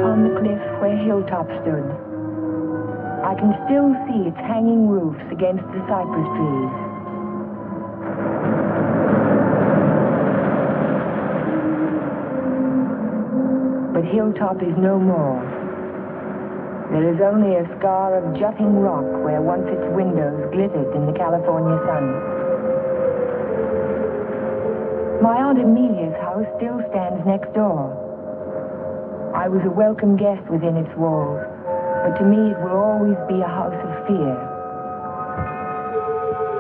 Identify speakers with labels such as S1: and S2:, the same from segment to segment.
S1: upon the cliff where Hilltop stood. I can still see its hanging roofs against the cypress trees. But Hilltop is no more. There is only a scar of jutting rock where once its windows glittered in the California sun. My Aunt Amelia's house still stands next door. I was a welcome guest within its walls, but to me it will always be a house of fear.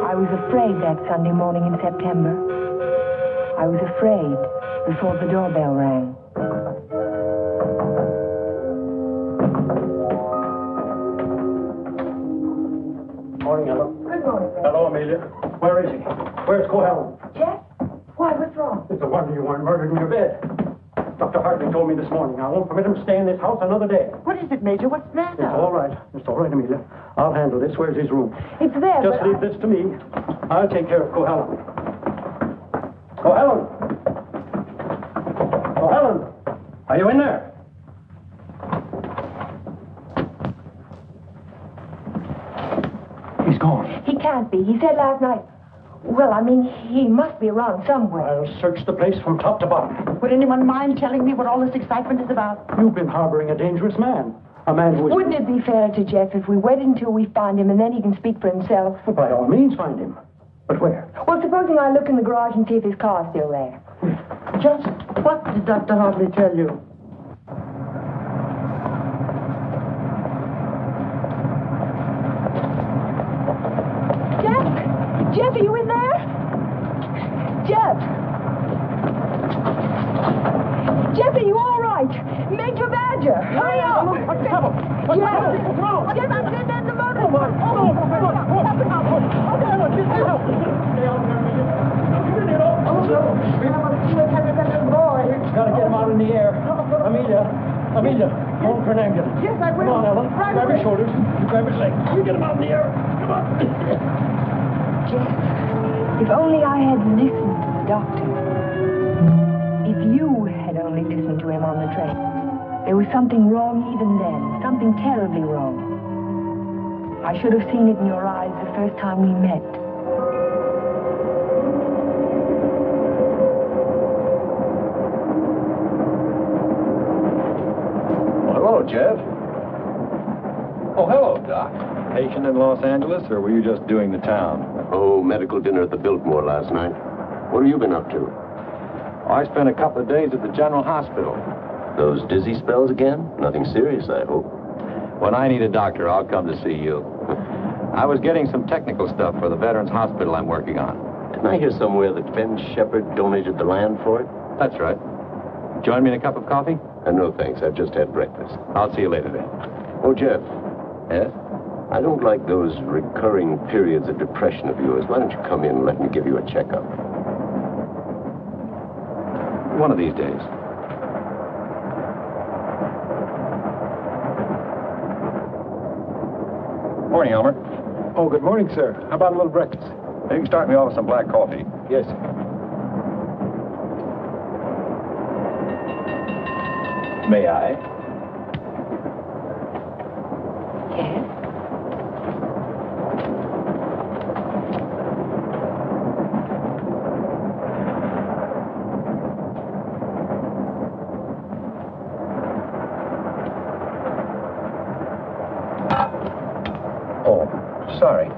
S1: I was afraid that Sunday morning in September. I was afraid before the doorbell rang.
S2: Morning, Ellen.
S1: Good morning.
S2: Hello, Amelia. Where is he? Where's Cohen?
S1: Jeff? Why, what's wrong?
S2: It's a wonder you weren't murdered in your bed. Dr. Hartley told me this morning I won't permit him to stay in this house another day.
S3: What is it, Major? What's the matter?
S2: It's all right. It's all right, Amelia. I'll handle this. Where's his room?
S1: It's there,
S2: Just leave this to me. I'll take care of Cohen. Cohen! Cohen! Are you in there? He's gone.
S1: He can't be. He said last night... Well, I mean, he must be around somewhere.
S2: I'll search the place from top to bottom.
S3: Would anyone mind telling me what all this excitement is about?
S2: You've been harboring a dangerous man. A man who is...
S1: Wouldn't it be fair to Jeff if we wait until we find him and then he can speak for himself?
S2: Well, by all means, find him. But where?
S1: Well, supposing I look in the garage and see if his car's still there.
S3: Just what did Dr. Hartley tell you?
S1: Jeff, are you in there? Jeff! Jeff, are you all right? Major Badger! Hurry up!
S2: What's the trouble? What's the trouble? What's wrong?
S1: Jeff, I'm getting in the motor.
S2: Oh, my. Gotta get him out in the air. Amelia, call for an ambulance.
S3: Yes, I will.
S2: Come on, Ellen.
S3: Right
S2: Grab
S3: away.
S2: his shoulders. You grab his legs. You get him out in the air. Come on.
S1: Jeff, if only I had listened to the doctor. If you had only listened to him on the train. There was something wrong even then. Something terribly wrong. I should have seen it in your eyes the first time we met.
S4: Hello, Jeff. Oh, hello, Doc. Patient in Los Angeles, or were you just doing the town?
S5: Oh, medical dinner at the Biltmore last night. What have you been up to?
S4: I spent a couple of days at the General Hospital.
S5: Those dizzy spells again? Nothing serious, I hope.
S4: When I need a doctor, I'll come to see you. I was getting some technical stuff for the Veterans Hospital I'm working on.
S5: Didn't I hear somewhere that Ben Shepard donated the land for it?
S4: That's right. Join me in a cup of coffee?
S5: No, thanks. I've just had breakfast.
S4: I'll see you later then.
S5: Oh, Jeff,
S4: Yes?
S5: I don't like those recurring periods of depression of yours. Why don't you come in and let me give you a checkup?
S4: One of these days. Morning, Elmer.
S2: Oh, good morning, sir. How about a little breakfast?
S4: You can start me off with some black coffee.
S2: Yes, sir.
S4: May I?
S1: Yes?
S4: Oh, sorry.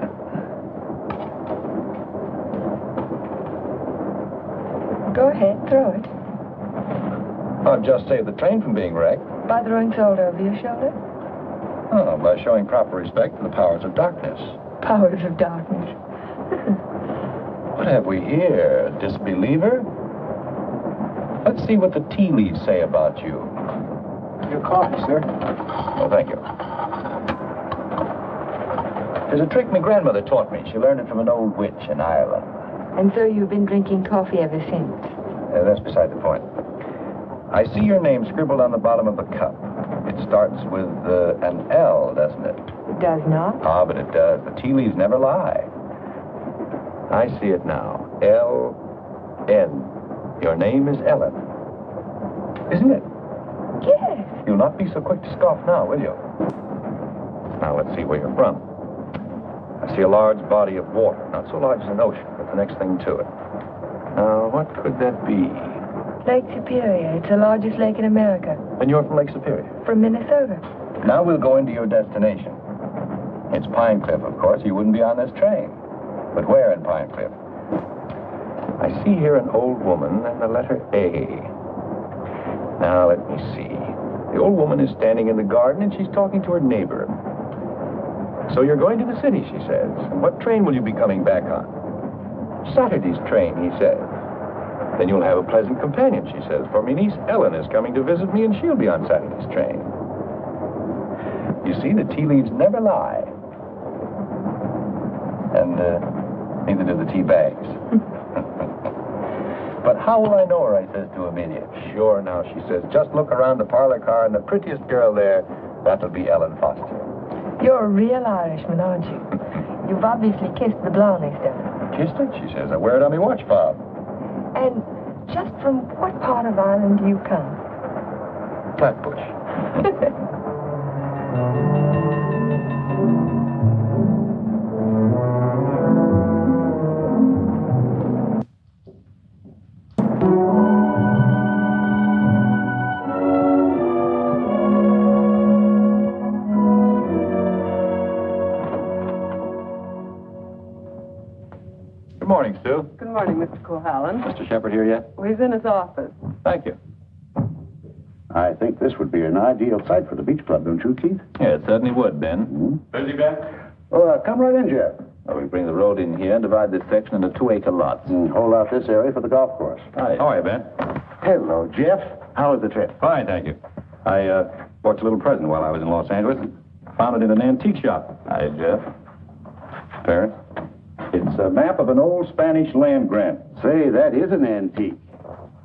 S1: Go ahead, throw it.
S4: I've just saved the train from being wrecked.
S1: By throwing salt over your shoulder?
S4: Oh, by showing proper respect to the powers of darkness.
S1: Powers of darkness.
S4: What have we here? A disbeliever? Let's see what the tea leaves say about you.
S2: Your coffee, sir.
S4: Oh, thank you. There's a trick my grandmother taught me. She learned it from an old witch in Ireland.
S1: And so you've been drinking coffee ever since?
S4: That's beside the point. I see your name scribbled on the bottom of the cup. It starts with an L, doesn't it?
S1: It does not.
S4: Ah, but it does. The tea leaves never lie. I see it now. L-N. Your name is Ellen. Isn't it?
S1: Yes.
S4: You not be so quick to scoff now, will you? Now, let's see where you're from. I see a large body of water. Not so large as an ocean, but the next thing to it. Now, what could that be?
S1: Lake Superior. It's the largest lake in America.
S4: And you're from Lake Superior?
S1: From Minnesota.
S4: Now we'll go into your destination. It's Pine Cliff, of course. You wouldn't be on this train. But where in Pine Cliff? I see here an old woman and the letter A. Now, let me see. The old woman is standing in the garden and she's talking to her neighbor. So you're going to the city, she says. And what train will you be coming back on? Saturday's train, he says. Then you'll have a pleasant companion, she says, for my niece Ellen is coming to visit me and she'll be on Saturday's train. You see, the tea leaves never lie. And neither do the tea bags. But how will I know her, I says to Amelia. Sure, now, she says, just look around the parlor car and the prettiest girl there, that'll be Ellen Foster.
S1: You're a real Irishman, aren't you? You've obviously kissed the blonde next to her.
S4: Kissed it, she says. I wear it on my watch fob.
S1: And just from what part of Ireland do you come?
S4: Flatbush. Good morning, Stu.
S6: Good morning, Mr. Cohallen.
S4: Mr. Shepard here yet?
S6: Well, he's in his office.
S4: Thank you.
S7: I think this would be an ideal site for the beach club, don't you, Keith?
S4: Yeah, it certainly would, Ben.
S2: Busy, Ben?
S7: Oh, come right in, Jeff.
S4: Well, we bring the road in here and divide this section into 2-acre lots.
S7: Hold out this area for the golf course.
S4: Hi. How are you, Ben?
S7: Hello, Jeff. How was the trip?
S4: Fine, thank you. I bought you a little present while I was in Los Angeles. Found it in an antique shop. Hi, Jeff. Parent?
S7: It's a map of an old Spanish land grant. Say, that is an antique.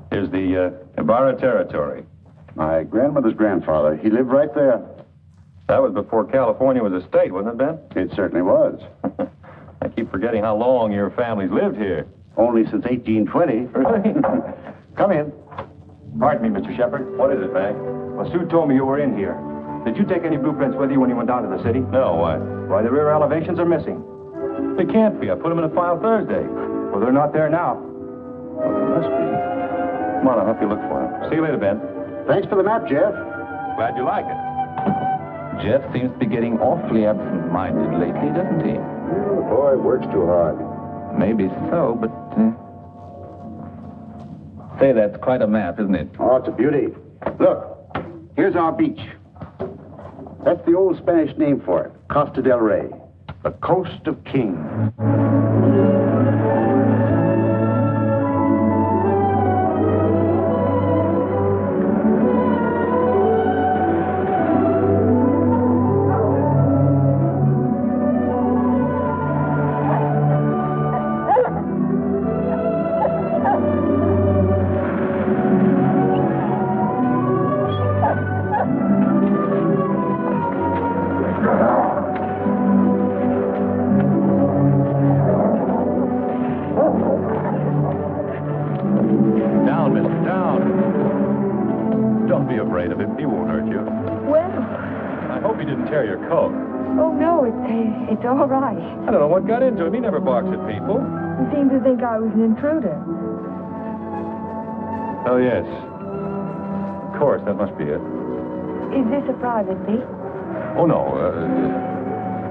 S4: Here's the Ibarra territory.
S7: My grandmother's grandfather, he lived right there.
S4: That was before California was a state, wasn't it, Ben?
S7: It certainly was.
S4: I keep forgetting how long your family's lived here.
S7: Only since 1820.
S4: Really?
S7: Come in.
S2: Pardon me, Mr. Shepard.
S4: What is it, Mac?
S2: Well, Sue told me you were in here. Did you take any blueprints with you when you went down to the city?
S4: No, why?
S2: Why, the rear elevations are missing.
S4: They can't be. I put them in a file Thursday.
S2: Well, they're not there now.
S4: Well, they must be. Come on, I'll help you look for them. See you later, Ben.
S7: Thanks for the map, Jeff.
S4: Glad you like it. Jeff seems to be getting awfully absent-minded lately, doesn't he?
S5: The boy works too hard.
S4: Maybe so, but... Say, that's quite a map, isn't it?
S7: Oh, it's a beauty. Look, here's our beach. That's the old Spanish name for it, Costa del Rey, the Coast of Kings.
S4: Down, mister, down. Don't be afraid of him. He won't hurt you.
S1: Well,
S4: I hope he didn't tear your coat.
S1: oh no, it's all right.
S4: I don't know what got into him. He never barks at people.
S1: He seemed to think I was an intruder.
S4: Oh, yes. Of course, that must be it.
S1: Is this a private beach?
S4: Oh, no.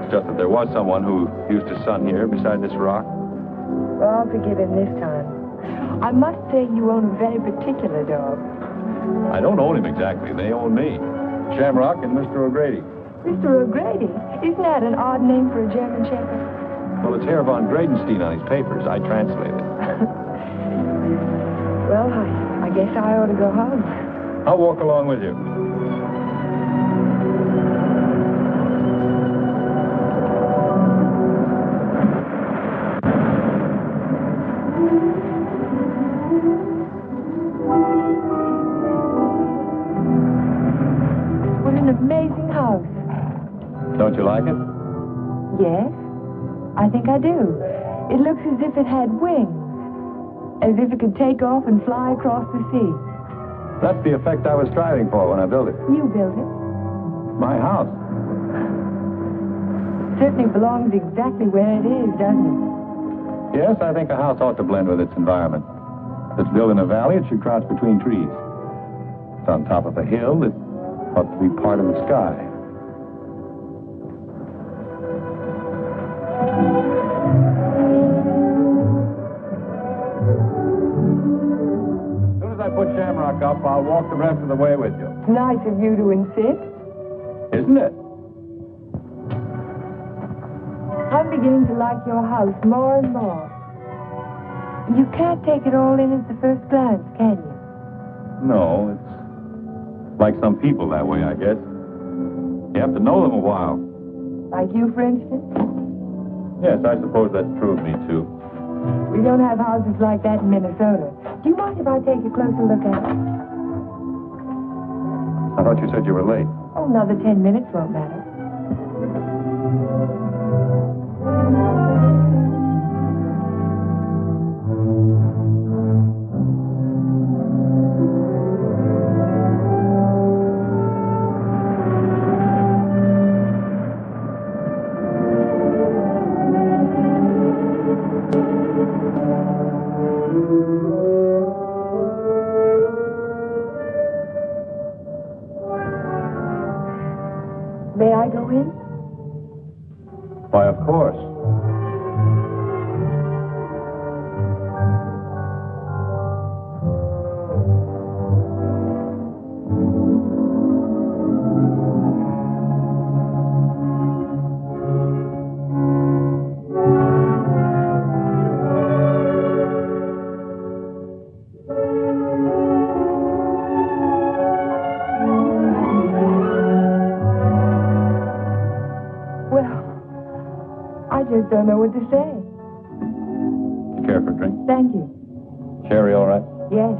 S4: It's just that there was someone who used to sun here beside this rock.
S1: Well, I'll forgive him this time. I must say you own a very particular dog.
S4: I don't own him exactly. They own me. Shamrock and Mr. O'Grady.
S1: Mr. O'Grady? Isn't that an odd name for a German Shepherd?
S4: Well, it's Herr von Gradenstein on his papers. I translated.
S1: Well, I guess I ought to go home.
S4: I'll walk along with you.
S1: What an amazing house.
S4: Don't you like it?
S1: Yes, I think I do. It looks as if it had wings. As if it could take off and fly across the sea.
S4: That's the effect I was striving for when I built it.
S1: You built it.
S4: My house.
S1: Certainly belongs exactly where it is, doesn't it?
S4: Yes, I think a house ought to blend with its environment. If it's built in a valley, it should crouch between trees. If it's on top of a hill, it ought to be part of the sky. As soon as I put Shamrock up, I'll walk the rest of the way with you.
S1: Nice of you to insist.
S4: Isn't it?
S1: I'm beginning to like your house more and more. You can't take it all in at the first glance, can you?
S4: No, it's like some people that way, I guess. You have to know them a while.
S1: Like you, for instance?
S4: Yes, I suppose that's true of me, too.
S1: We don't have houses like that in Minnesota. Do you mind if I take a closer look at it?
S4: I thought you said you were late.
S1: Oh, another 10 minutes won't matter. May I go in?
S4: Why, of course.
S1: I just don't know what to say.
S4: You care for a drink?
S1: Thank you.
S4: Sherry, all right?
S1: Yes.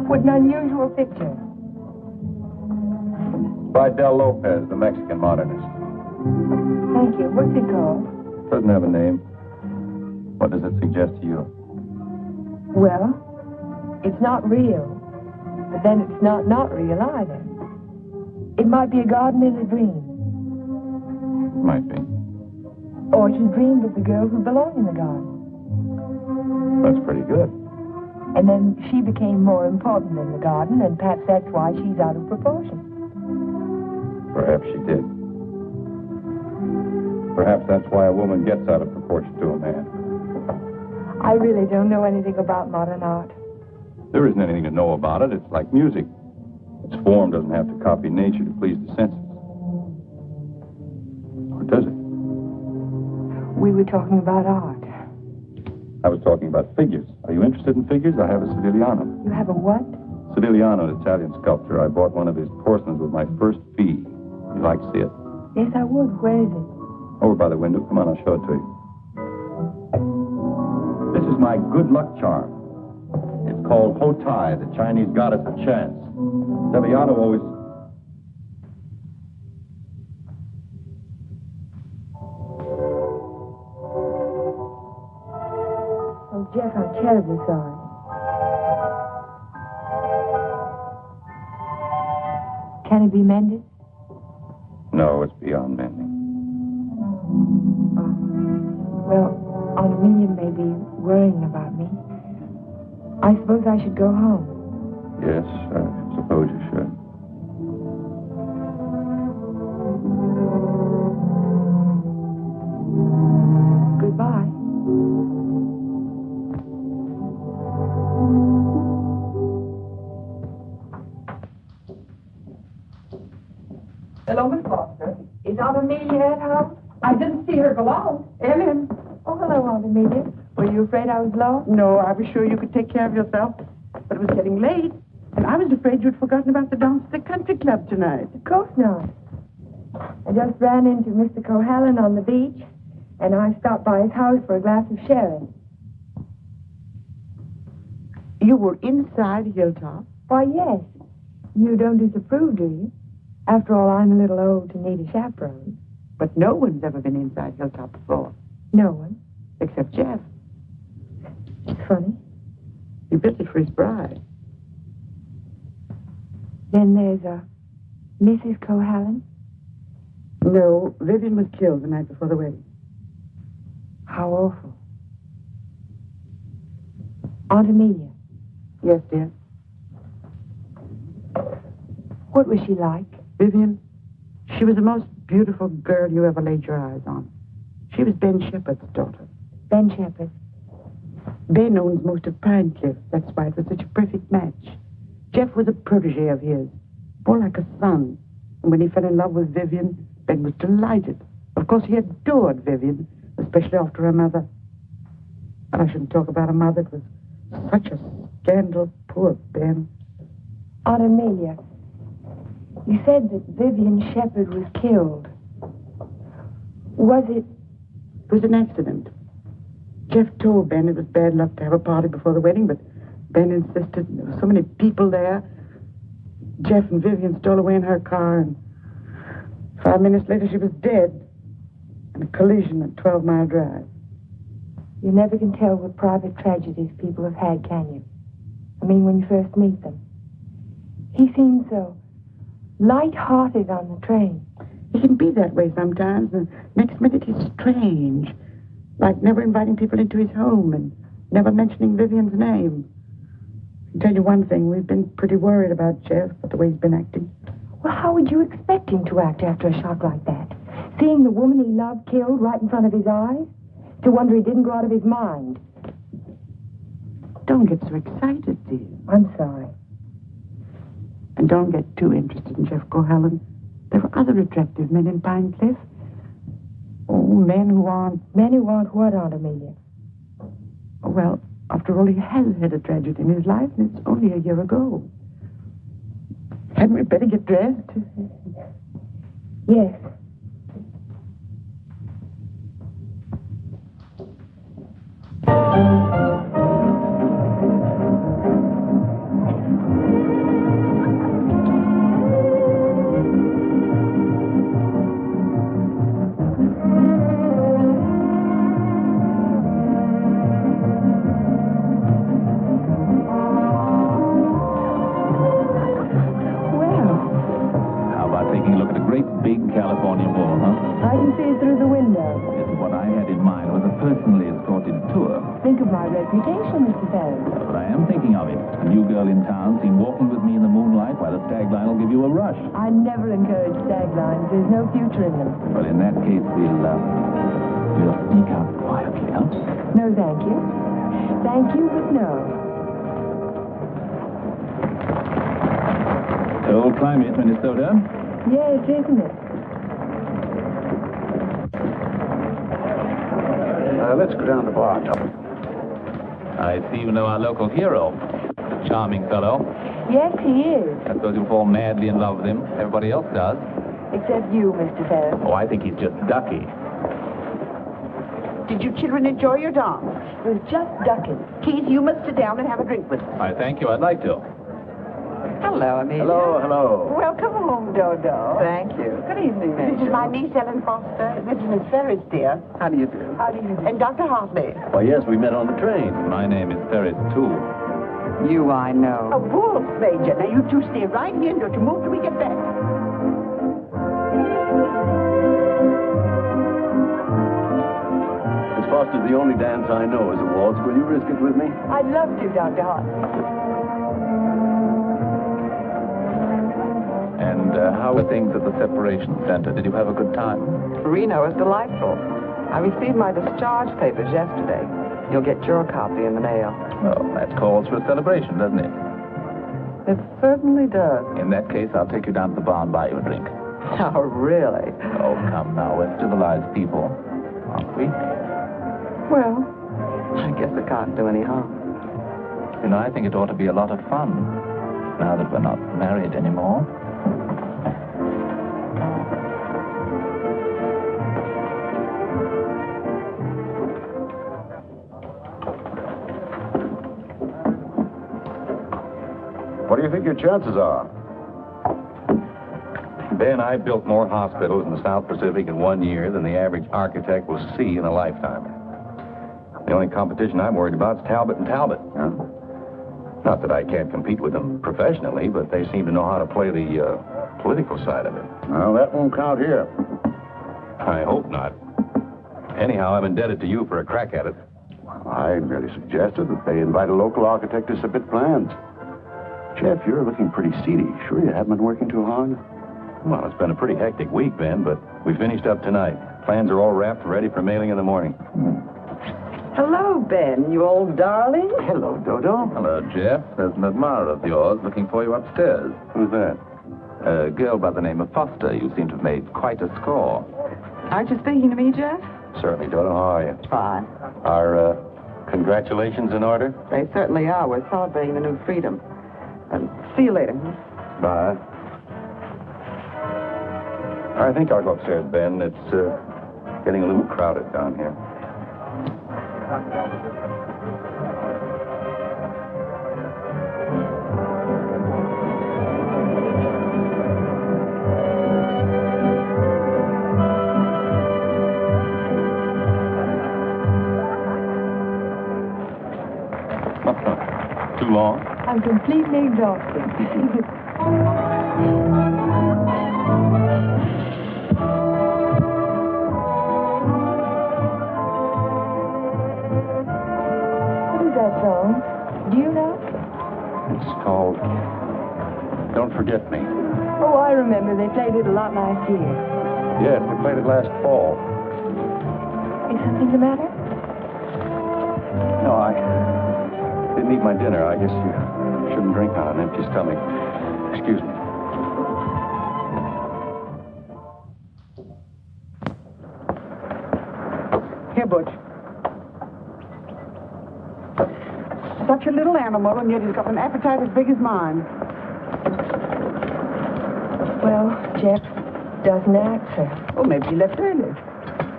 S1: What an unusual picture.
S4: By Del Lopez, the Mexican modernist.
S1: Thank you. What's it called?
S4: Doesn't have a name. What does it suggest to you?
S1: Well, it's not real, but then it's not real either. It might be a garden in a dream.
S4: Might be.
S1: Or she dreamed of the girl who belonged in the garden.
S4: That's pretty good.
S1: And then she became more important in the garden, and perhaps that's why she's out of proportion.
S4: Perhaps she did. Perhaps that's why a woman gets out of proportion to a man.
S1: I really don't know anything about modern art.
S4: There isn't anything to know about it. It's like music. Its form doesn't have to copy nature to please the senses. Or does it?
S1: We were talking about art.
S4: I was talking about figures. Are you interested in figures? I have a Sedigliano.
S1: You have a what?
S4: Sedigliano, an Italian sculptor. I bought one of his porcelains with my first fee. Would you like to see it?
S1: Yes, I would. Where is it?
S4: Over by the window. Come on, I'll show it to you. This is my good luck charm. It's called Hotai, the Chinese goddess of chance. Sedigliano always...
S1: Oh, Jeff, I'm terribly sorry. Can it be mended?
S4: No, it's beyond mending.
S1: Oh. Well, Amelia may be worrying about me. I suppose I should go home.
S4: Yes, I suppose you should.
S1: Goodbye.
S6: Hello, Miss Foster.
S1: Is Aunt Amelia at home?
S6: I didn't see her go out.
S1: Ellen. Oh, hello, Aunt Amelia. Were you afraid I was lost?
S3: No, I was sure you could take care of yourself. But it was getting late, and I was afraid you'd forgotten about the dance at the country club tonight.
S1: Of course not. I just ran into Mr. Cohallen on the beach, and I stopped by his house for a glass of sherry.
S3: You were inside Hilltop?
S1: Why, yes. You don't disapprove, do you? After all, I'm a little old to need a chaperone.
S3: But no one's ever been inside Hilltop before,
S1: No one.
S3: except Jeff.
S1: It's funny.
S3: He built it for his bride.
S1: Then there's a Mrs. Cohallen.
S3: No, Vivian was killed the night before the wedding.
S1: How awful. Aunt Amelia,
S3: Yes, dear.
S1: what was she like?
S3: Vivian, she was the most beautiful girl you ever laid your eyes on. She was Ben Shepherd's daughter.
S1: Ben Shepherd.
S3: Ben owns most of Pine Cliff. That's why it was such a perfect match. Jeff was a protege of his, more like a son. And when he fell in love with Vivian, Ben was delighted. Of course, he adored Vivian, especially after her mother. And I shouldn't talk about a mother. It was such a scandal. Poor Ben.
S1: Aunt Amelia, you said that Vivian Shepherd was killed. Was it?
S3: It was an accident. Jeff told Ben it was bad luck to have a party before the wedding, but Ben insisted. There were so many people there. Jeff and Vivian stole away in her car, and 5 minutes later she was dead in a collision at 12-Mile Drive.
S1: You never can tell what private tragedies people have had, can you? I mean, when you first meet them. He seemed so light-hearted on the train.
S3: He can be that way sometimes. The next minute he's strange, like never inviting people into his home and never mentioning Vivian's name. I can tell you one thing, we've been pretty worried about Jeff, but the way he's been acting.
S1: Well, how would you expect him to act after a shock like that? Seeing the woman he loved killed right in front of his eyes? To wonder he didn't go out of his mind.
S3: Don't get so excited, dear.
S1: I'm sorry.
S3: And don't get too interested in Jeff Cohallen. There are other attractive men in Pine Cliff. Oh, men who aren't...
S1: Men who aren't what, Aunt Amelia?
S3: Well, after all, he has had a tragedy in his life, and it's only a year ago. Hadn't we better get dressed?
S1: Yes.
S4: How about taking a look at a great big California bull, huh?
S1: I can see it through the window.
S4: Isn't what I had in mind was a personally escorted tour.
S1: Think of my reputation, Mr. Ferris.
S4: But I am thinking of it. A new girl in town seen walking with me in the moonlight, why the tagline will give you a rush.
S1: I never encourage taglines. There's no future in them.
S4: Well, in that case, we'll sneak out quietly, huh?
S1: No, thank you. Thank you, but no.
S4: Cold climate, Minnesota.
S1: Yes, isn't it?
S7: Let's go down to the bar, Tom.
S4: I see you know our local hero. A charming fellow.
S1: Yes, he is.
S4: I suppose you fall madly in love with him. Everybody else does.
S1: Except you, Mr. Ferris.
S4: Oh, I think he's just ducky.
S3: Did you children enjoy your dance?
S1: It was just ducking.
S3: Keith, you must sit down and have a drink with us.
S4: I thank you. I'd like to.
S3: Hello, Amelia.
S7: Hello.
S3: Welcome home, Dodo. Thank you. Good evening, Major. This is my niece, Ellen Foster. This is Miss Ferris, dear. How do you do?
S1: How do you do?
S3: And Dr. Hartley.
S7: Why, yes, we met on the train.
S4: My name is Ferris, too.
S3: You, I know. A wolf, Major. Now, you two stay right here and don't you move till we get back.
S7: Miss Foster, the only dance I know is a waltz. Will you risk it with me?
S1: I'd love to, Dr. Hart.
S4: And how were things at the separation center? Did you have a good time?
S6: Reno is delightful. I received my discharge papers yesterday. You'll get your copy in the mail.
S4: Well, that calls for a celebration, doesn't it?
S6: It certainly does.
S4: In that case, I'll take you down to the bar and buy you a drink.
S6: Oh, really?
S4: Oh, come now. We're civilized people, aren't we?
S6: Well, I guess it can't do any harm.
S4: You know, I think it ought to be a lot of fun, now that we're not married anymore.
S7: What do you think your chances are?
S4: Ben, I built more hospitals in the South Pacific in 1 year than the average architect will see in a lifetime. The only competition I'm worried about is Talbot and Talbot.
S7: Huh?
S4: Not that I can't compete with them professionally, but they seem to know how to play the political side of it.
S7: Well, that won't count here.
S4: I hope not. Anyhow, I'm indebted to you for a crack at it.
S7: I merely suggested that they invite a local architect to submit plans. Jeff, you're looking pretty seedy. Sure you haven't been working too hard?
S4: Well, it's been a pretty hectic week, Ben, but we finished up tonight. Plans are all wrapped, ready for mailing in the morning.
S6: Hello, Ben, you old darling.
S7: Hello, Dodo.
S4: Hello, Jeff. There's an admirer of yours looking for you upstairs.
S7: Who's that?
S4: A girl by the name of Foster. You seem to have made quite a score.
S6: Aren't you speaking to me, Jeff?
S4: Certainly, Dodo. How are you?
S6: Fine.
S4: Are congratulations in order?
S6: They certainly are. We're celebrating the new freedom. See you later.
S4: Bye. I think I'll go upstairs, Ben. It's getting a little crowded down here. Too long?
S1: I'm completely exhausted. What is that song? Do you know?
S4: It's called Don't Forget Me.
S1: Oh, I remember. They played it a lot last year.
S4: Yes, we played it last fall.
S1: Is something the matter?
S4: No, I didn't eat my dinner. I guess you shouldn't drink on an empty stomach. Excuse me.
S3: Here, Butch. Such a little animal, and yet he's got an appetite as big as mine.
S1: Well, Jeff doesn't answer.
S3: Oh, maybe he left early.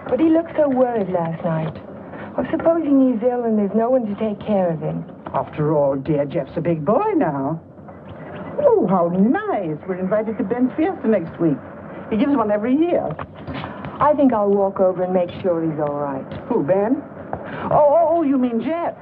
S1: But he looked so worried last night. Oh, supposing he's ill and there's no one to take care of him.
S3: After all, dear Jeff's a big boy now. Oh, how nice. We're invited to Ben's Fiesta next week. He gives one every year.
S1: I think I'll walk over and make sure he's all right.
S3: Who, Ben? Oh, you mean Jeff?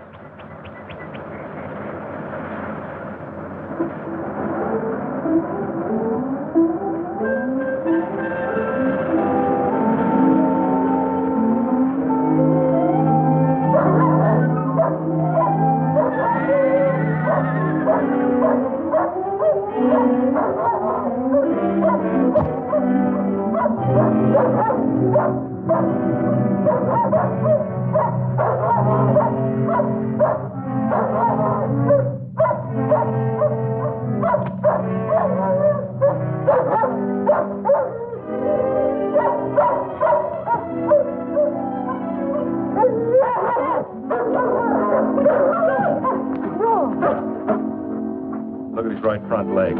S4: Look at his right front leg.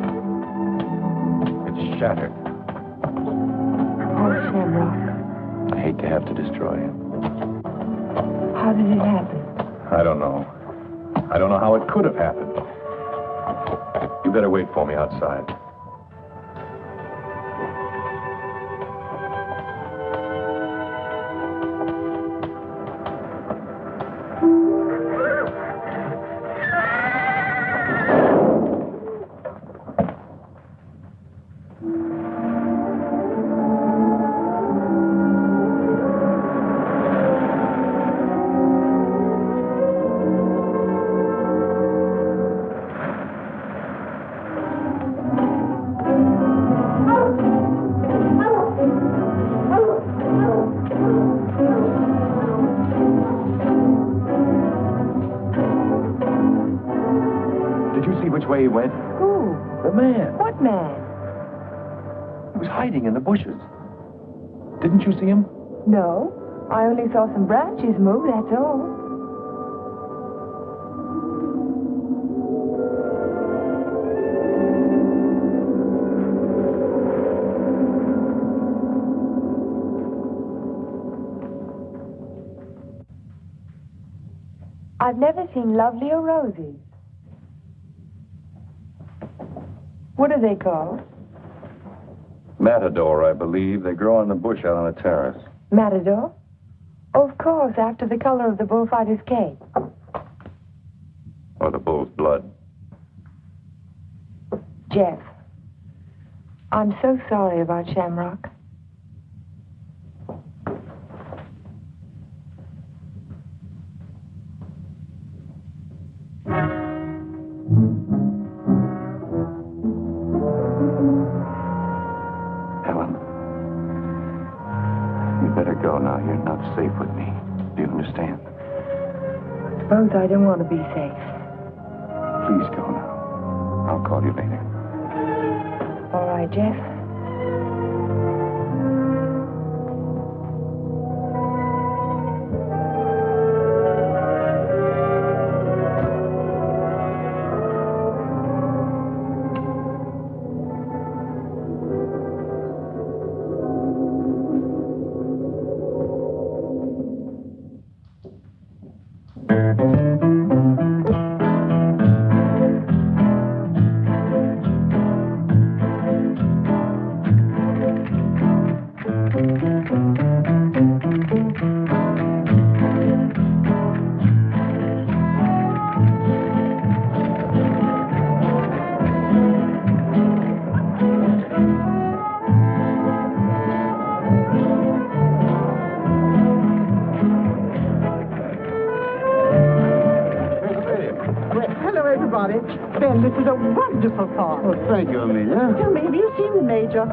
S4: It's shattered.
S1: Oh, Shamrock.
S4: I hate to have to destroy him.
S1: How did it happen?
S4: I don't know. I don't know how it could have happened. You better wait for me outside. Which way he went?
S1: Who?
S4: The man.
S1: What man?
S4: He was hiding in the bushes. Didn't you see him?
S1: No. I only saw some branches move, that's all. I've never seen lovelier roses. What are they called?
S4: Matador, I believe. They grow on the bush out on the terrace.
S1: Matador? Oh, of course, after the color of the bullfighter's cape.
S4: Or the bull's blood.
S1: Jeff, I'm so sorry about Shamrock.
S4: Helen, you better go now. You're not safe with me. Do you understand?
S1: Suppose I don't want to be safe.
S4: Please go now. I'll call you later.
S1: All right, Jeff.
S3: Hello, everybody. Ben, this is a wonderful farm.
S7: Oh, thank you, Amelia.
S3: Tell me, have you seen the Major?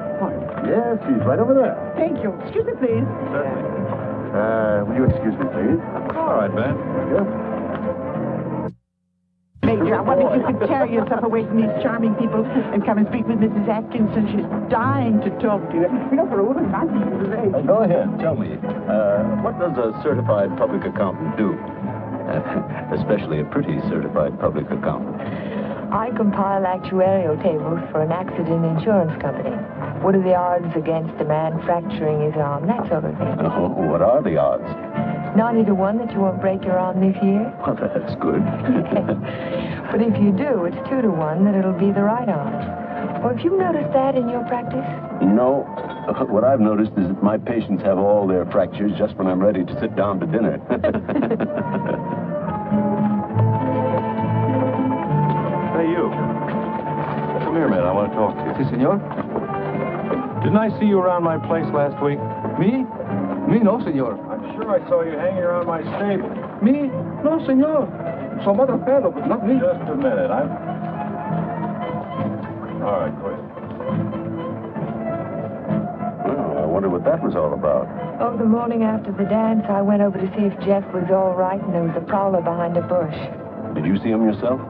S7: Yes, he's right over there.
S3: Thank you. Excuse me, please.
S7: Will you excuse me, please?
S4: All right, Ben.
S3: Major, I wonder if you could carry yourself away from these charming people and come and speak with Mrs. Atkinson. She's dying to talk to you. You know, for a woman not even his age.
S5: Go ahead, tell me. What does a certified public accountant do? Especially a pretty certified public accountant.
S1: I compile actuarial tables for an accident insurance company. What are the odds against a man fracturing his arm? That sort of thing.
S5: Oh, what are the odds?
S1: 90 to 1 that you won't break your arm this year.
S5: Well, that's good.
S1: But if you do, it's 2 to 1 that it'll be the right arm. Or have you noticed that in your practice?
S5: No. What I've noticed is that my patients have all their fractures just when I'm ready to sit down to dinner.
S4: Hey, you. Come here, man. I want to talk to you.
S8: Si, senor.
S4: Didn't I see you around my place last week?
S8: Me? Me, no, senor.
S4: I'm sure I saw you hanging around my stable.
S8: Me? No, senor. Some other fellow, but not me.
S4: Just a minute. All right, go ahead.
S5: Well, I wonder what that was all about.
S1: Oh, the morning after the dance, I went over to see if Jeff was all right, and there was a prowler behind a bush.
S5: Did you see him yourself?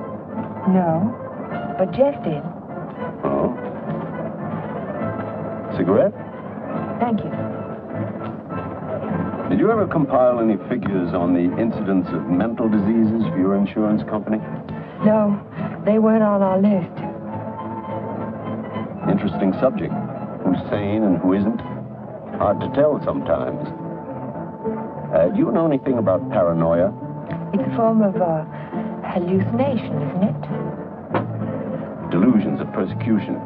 S1: No, but Jeff did.
S5: Oh. Cigarette?
S1: Thank you.
S5: Did you ever compile any figures on the incidence of mental diseases for your insurance company?
S1: No, they weren't on our list.
S5: Interesting subject. Who's sane and who isn't? Hard to tell sometimes. Do you know anything about paranoia?
S1: It's a form of hallucination, isn't it?
S5: Delusions of persecution.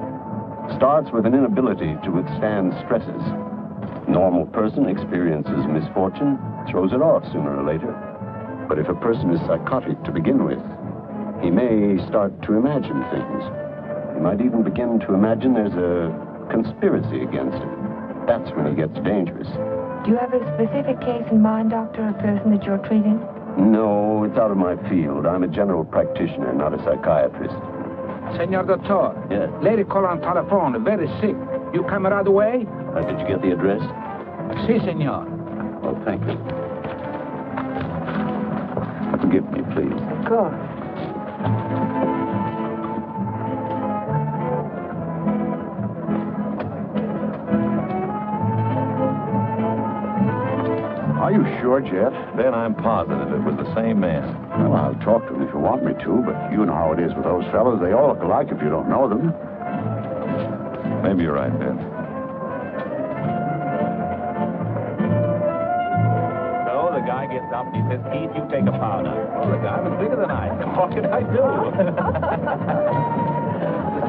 S5: Starts with an inability to withstand stresses. Normal person experiences misfortune, throws it off sooner or later. But if a person is psychotic to begin with, he may start to imagine things. He might even begin to imagine there's a conspiracy against him. That's when he gets dangerous.
S1: Do you have a specific case in mind, Doctor, a person that you're treating?
S5: No, it's out of my field. I'm a general practitioner, not a psychiatrist.
S8: Senor Doctor.
S5: Yes.
S8: Lady call on telephone, very sick. You come right away?
S5: Did you get the address?
S8: Si, senor.
S5: Oh, thank you. Forgive me, please.
S1: Of course.
S7: Are you sure, Jeff?
S4: Ben, I'm positive it was the same man.
S7: Well, I'll talk to him if you want me to, but you know how it is with those fellows. They all look alike if you don't know them.
S4: Maybe you're right, Ben.
S9: So the guy gets up and he says, Keith, you take a powder. Oh, the guy was bigger than I. What can I do?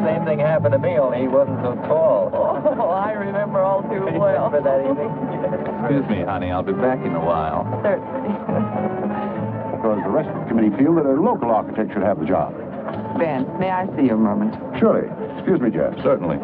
S4: same thing happened to me, only he wasn't so tall.
S6: Oh, I remember all too well.
S4: Remember that evening?
S9: Excuse me, honey. I'll be back in a while.
S6: Certainly.
S7: Because the rest of the committee feel that a local architect should have the job.
S6: Ben, may I see you a moment?
S7: Surely. Excuse me, Jeff.
S4: Certainly.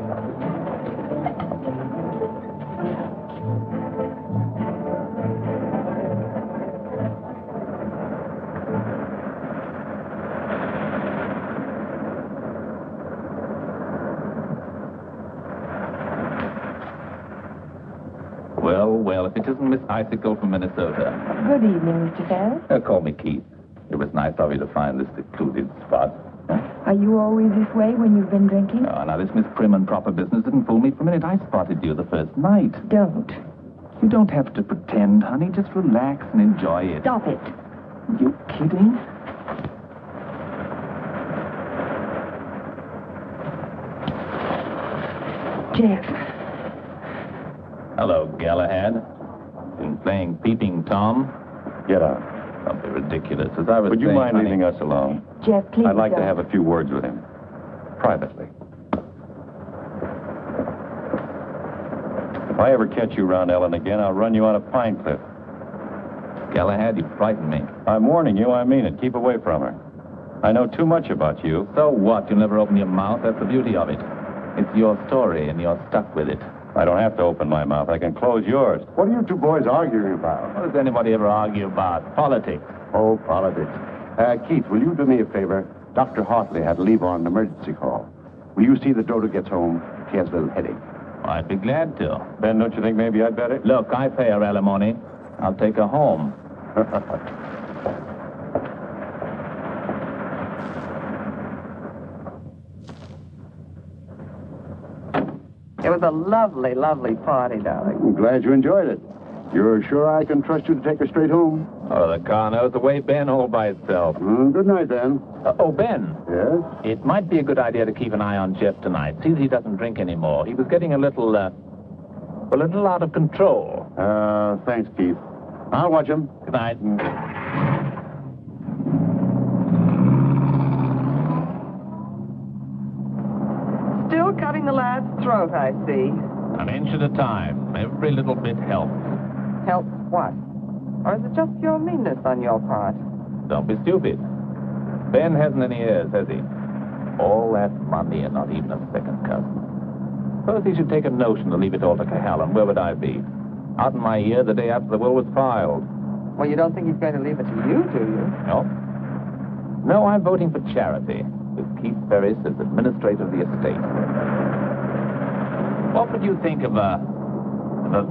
S9: Well, if it isn't Miss Icicle from Minnesota.
S1: Good evening, Mr. Ferris.
S9: Call me Keith. It was nice of you to find this secluded spot.
S1: Are you always this way when you've been drinking?
S9: Oh, now, this Miss Prim and Proper business didn't fool me for a minute. I spotted you the first night.
S1: Don't.
S9: You don't have to pretend, honey. Just relax and enjoy it.
S1: Stop it.
S9: You kidding?
S1: Jeff.
S9: Hello, Galahad. Been playing Peeping Tom?
S5: Get out.
S9: Don't be ridiculous. As I was
S5: Would you
S9: saying,
S5: mind
S9: honey,
S5: leaving us alone?
S1: Jeff, please
S5: I'd like to
S1: don't.
S5: have a few words with him. Privately. If I ever catch you around Ellen again, I'll run you out of Pine Cliff.
S9: Galahad, you frighten me.
S5: I'm warning you, I mean it. Keep away from her. I know too much about you.
S9: So what? You'll never open your mouth. That's the beauty of it. It's your story, and you're stuck with it.
S5: I don't have to open my mouth. I can close yours.
S7: What are you two boys arguing about?
S9: What does anybody ever argue about? Politics.
S7: Oh, politics. Keith, will you do me a favor? Dr. Hartley had to leave on an emergency call. Will you see that Dodo gets home? She has a little headache.
S9: I'd be glad to.
S5: Ben, don't you think maybe I'd better?
S9: Look, I pay her alimony. I'll take her home.
S6: It was a lovely, lovely party, darling.
S7: I'm glad you enjoyed it. You're sure I can trust you to take her straight home?
S9: Oh, the car knows the way, Ben, all by itself.
S7: Good night, then.
S9: Oh, Ben.
S7: Yes?
S9: It might be a good idea to keep an eye on Jeff tonight. See that he doesn't drink anymore. He was getting a little out of control.
S7: Thanks, Keith. I'll watch him.
S9: Good night.
S6: Still cutting the lad's throat, I see.
S9: An inch at a time. Every little bit helps.
S6: Helps what? Or is it just pure meanness on your part?
S9: Don't be stupid. Ben hasn't any heirs, has he? All that money and not even a second cousin. Suppose he should take a notion to leave it all to Cahalan. Where would I be? Out in my ear the day after the will was filed.
S6: Well, you don't think he's going to leave it to you, do you?
S9: No. No, I'm voting for charity, with Keith Ferris as administrator of the estate. What would you think of a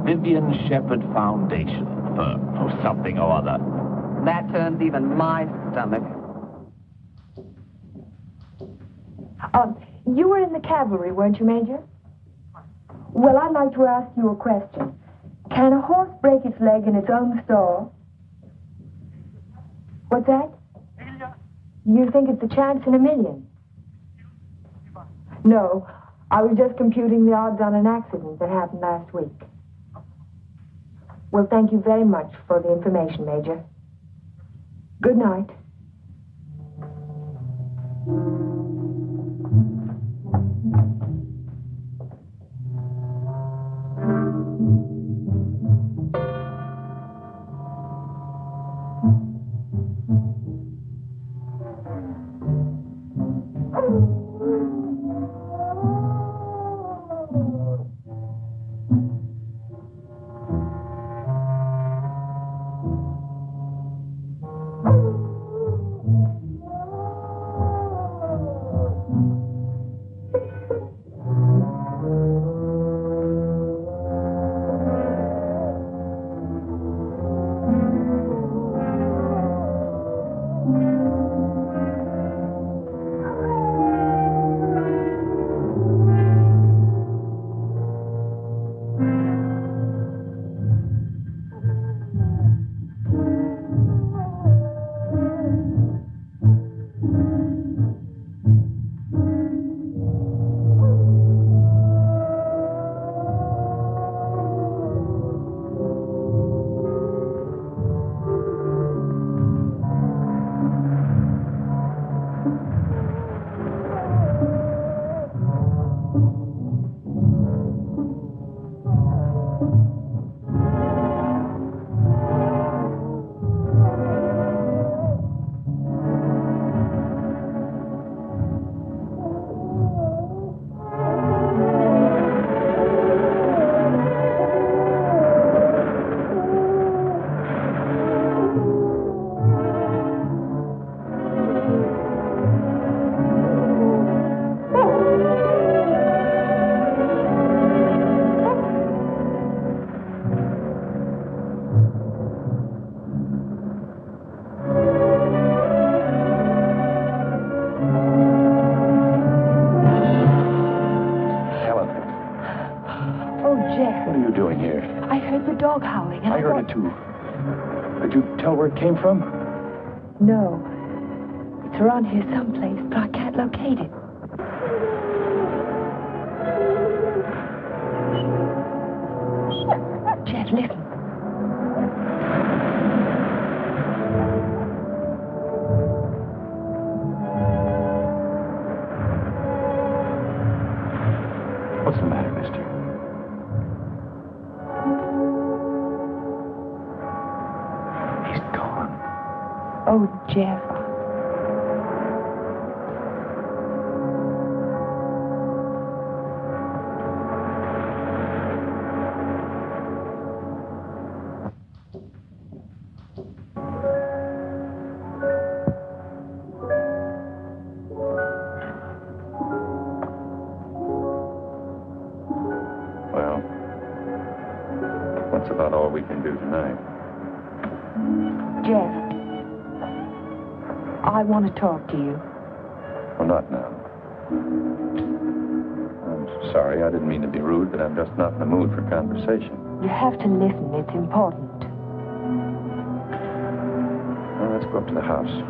S9: Vivian Shepherd Foundation firm, or something or other?
S6: That turns even my stomach.
S1: You were in the cavalry, weren't you, Major? Well, I'd like to ask you a question. Can a horse break its leg in its own stall? What's that? You think it's a chance in a million? No, I was just computing the odds on an accident that happened last week. Well, thank you very much for the information, Major. Good night.
S4: Could you tell where it came from?
S1: No. It's around here someplace, but I can't locate it. Jeff, listen.
S4: What's the matter, mister? He's gone.
S1: Oh, Jeff.
S4: Well, that's about all we can do tonight.
S1: Jeff. I want to talk to you.
S4: Well, not now. I'm sorry, I didn't mean to be rude, but I'm just not in the mood for conversation.
S1: You have to listen. It's important.
S4: Well, let's go up to the house.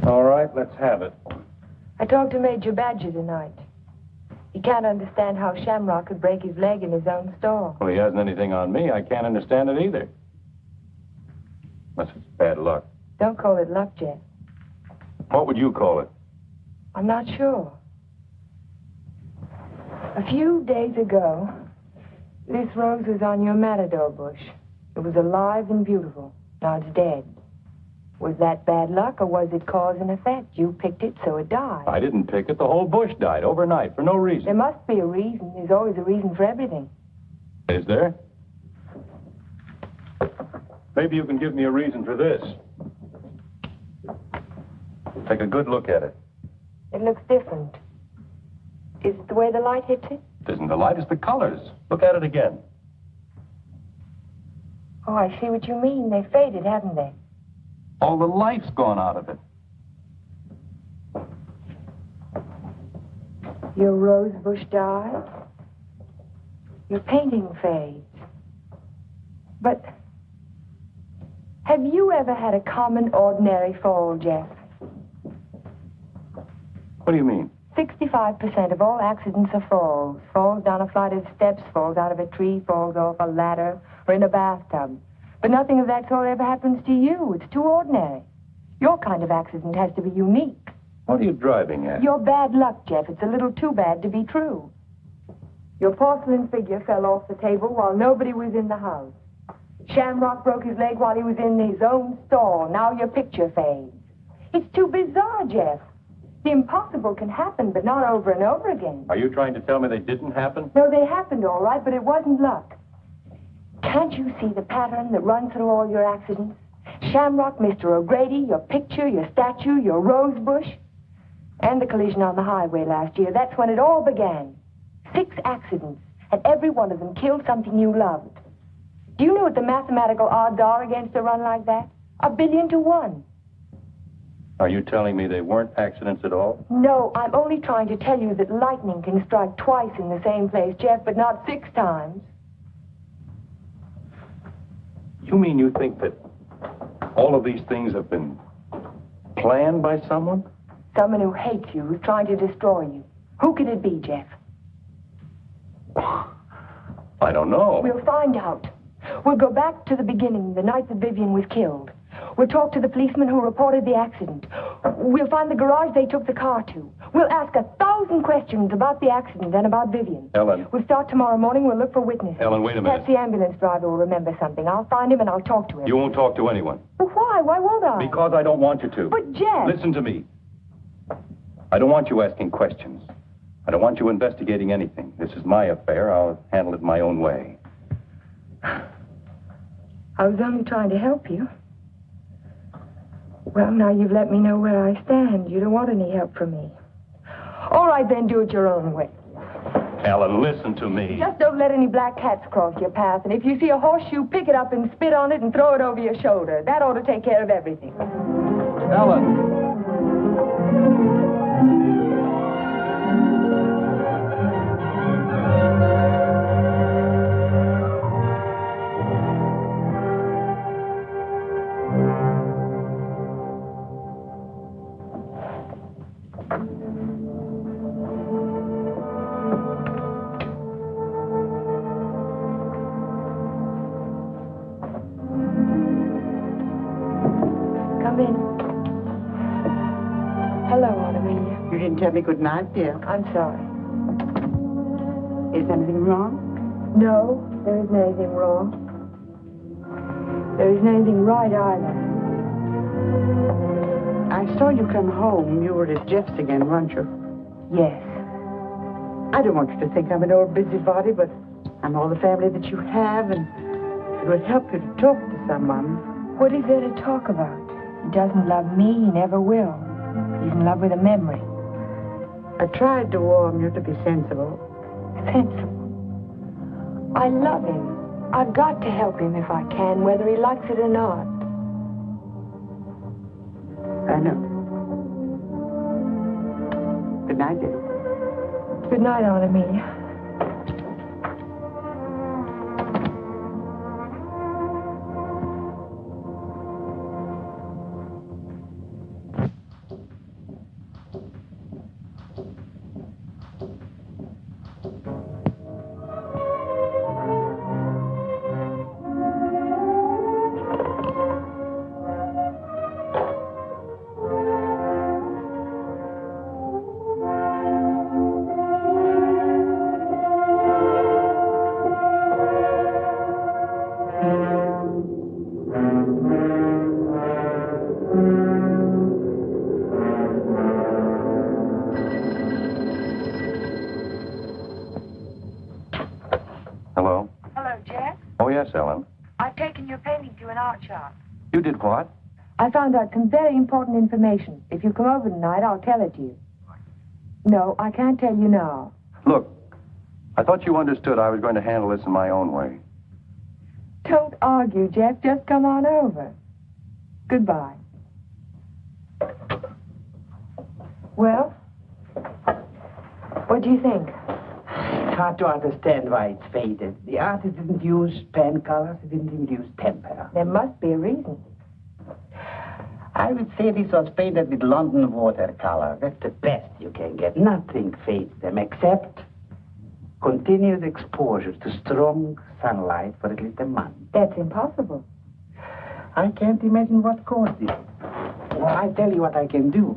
S4: All right, let's have it.
S1: I talked to Major Badger tonight. He can't understand how Shamrock could break his leg in his own store.
S4: Well, he hasn't anything on me. I can't understand it either. Unless it's bad luck.
S1: Don't call it luck, Jeff.
S4: What would you call it?
S1: I'm not sure. A few days ago, this rose was on your matador bush. It was alive and beautiful. Now it's dead. Was that bad luck, or was it cause and effect? You picked it, so it died.
S4: I didn't pick it. The whole bush died overnight for no
S1: There
S4: reason.
S1: must be a reason. There's always a reason for everything.
S4: Is there? Maybe you can give me a reason for this. Take a good look at it.
S1: It looks different. Is it the way the light hits it?
S4: It isn't the light, it's the colors. Look at it again.
S1: Oh, I see what you mean. They faded, haven't they?
S4: All the life's gone out of it.
S1: Your rose bush died. Your painting fades. But have you ever had a common, ordinary fall, Jeff?
S4: What do you mean?
S1: 65% of all accidents are falls. Falls down a flight of steps, falls out of a tree, falls off a ladder, or in a bathtub. But nothing of that sort ever happens to you. It's too ordinary. Your kind of accident has to be unique.
S4: What are you driving at?
S1: Your bad luck, Jeff. It's a little too bad to be true. Your porcelain figure fell off the table while nobody was in the house. Shamrock broke his leg while he was in his own stall. Now your picture fades. It's too bizarre, Jeff. The impossible can happen, but not over and over again.
S4: Are you trying to tell me they didn't happen?
S1: No, they happened all right, but it wasn't luck. Can't you see the pattern that runs through all your accidents? Shamrock, Mr. O'Grady, your picture, your statue, your rose bush, and the collision on the highway last year. That's when it all began. 6 accidents, and every one of them killed something you loved. Do you know what the mathematical odds are against a run like that? 1 billion to 1.
S4: Are you telling me they weren't accidents at all?
S1: No, I'm only trying to tell you that lightning can strike twice in the same place, Jeff, but not 6 times.
S4: You mean you think that all of these things have been planned by someone?
S1: Someone who hates you, who's trying to destroy you. Who could it be, Jeff?
S4: I don't know.
S1: We'll find out. We'll go back to the beginning, the night that Vivian was killed. We'll talk to the policeman who reported the accident. We'll find the garage they took the car to. We'll ask 1,000 questions about the accident and about Vivian.
S4: Ellen.
S1: We'll start tomorrow morning. We'll look for witnesses.
S4: Ellen, wait a minute.
S1: Perhaps the ambulance driver will remember something. I'll find him and I'll talk to him.
S4: You won't talk to anyone.
S1: Well, why? Why won't I?
S4: Because I don't want you to.
S1: But, Jeff...
S4: Listen to me. I don't want you asking questions. I don't want you investigating anything. This is my affair. I'll handle it my own way.
S1: I was only trying to help you. Well, now you've let me know where I stand. You don't want any help from me. All right, then, do it your own way.
S5: Helen, listen to me.
S1: Just don't let any black cats cross your path. And if you see a horseshoe, pick it up and spit on it and throw it over your shoulder. That ought to take care of everything.
S9: Helen.
S1: Come in. Hello, Aunt Amelia.
S3: You didn't tell me good night, dear.
S1: I'm sorry.
S3: Is anything wrong?
S1: No, there isn't anything wrong. There isn't anything right either.
S3: I saw you come home. You were at Jeff's again, weren't you?
S1: Yes.
S3: I don't want you to think I'm an old busybody, but I'm all the family that you have, and it would help you to talk to someone.
S1: What is there to talk about? He doesn't love me. He never will. He's in love with a memory.
S3: I tried to warn you to be sensible.
S1: Sensible. I love him. I've got to help him if I can, whether he likes it or not.
S3: I know. Good night, dear.
S1: Good night, Aunt Amelia.
S4: Hello?
S1: Hello, Jack.
S4: Oh, yes, Ellen.
S1: I've taken your painting to an art shop.
S4: You did what?
S1: I found out some very important information. If you come over tonight, I'll tell it to you. No, I can't tell you now.
S4: Look, I thought you understood I was going to handle this in my own way.
S1: Don't argue, Jeff. Just come on over. Goodbye. Well, what do you think?
S10: It's hard to understand why it's faded. The artist didn't use pen colors, he didn't even use tempera.
S1: There must be a reason.
S10: I would say this was painted with London watercolor. That's the best you can get. Nothing fades them except continuous exposure to strong sunlight for at least a month.
S1: That's impossible.
S10: I can't imagine what caused it. Well, I tell you what I can do.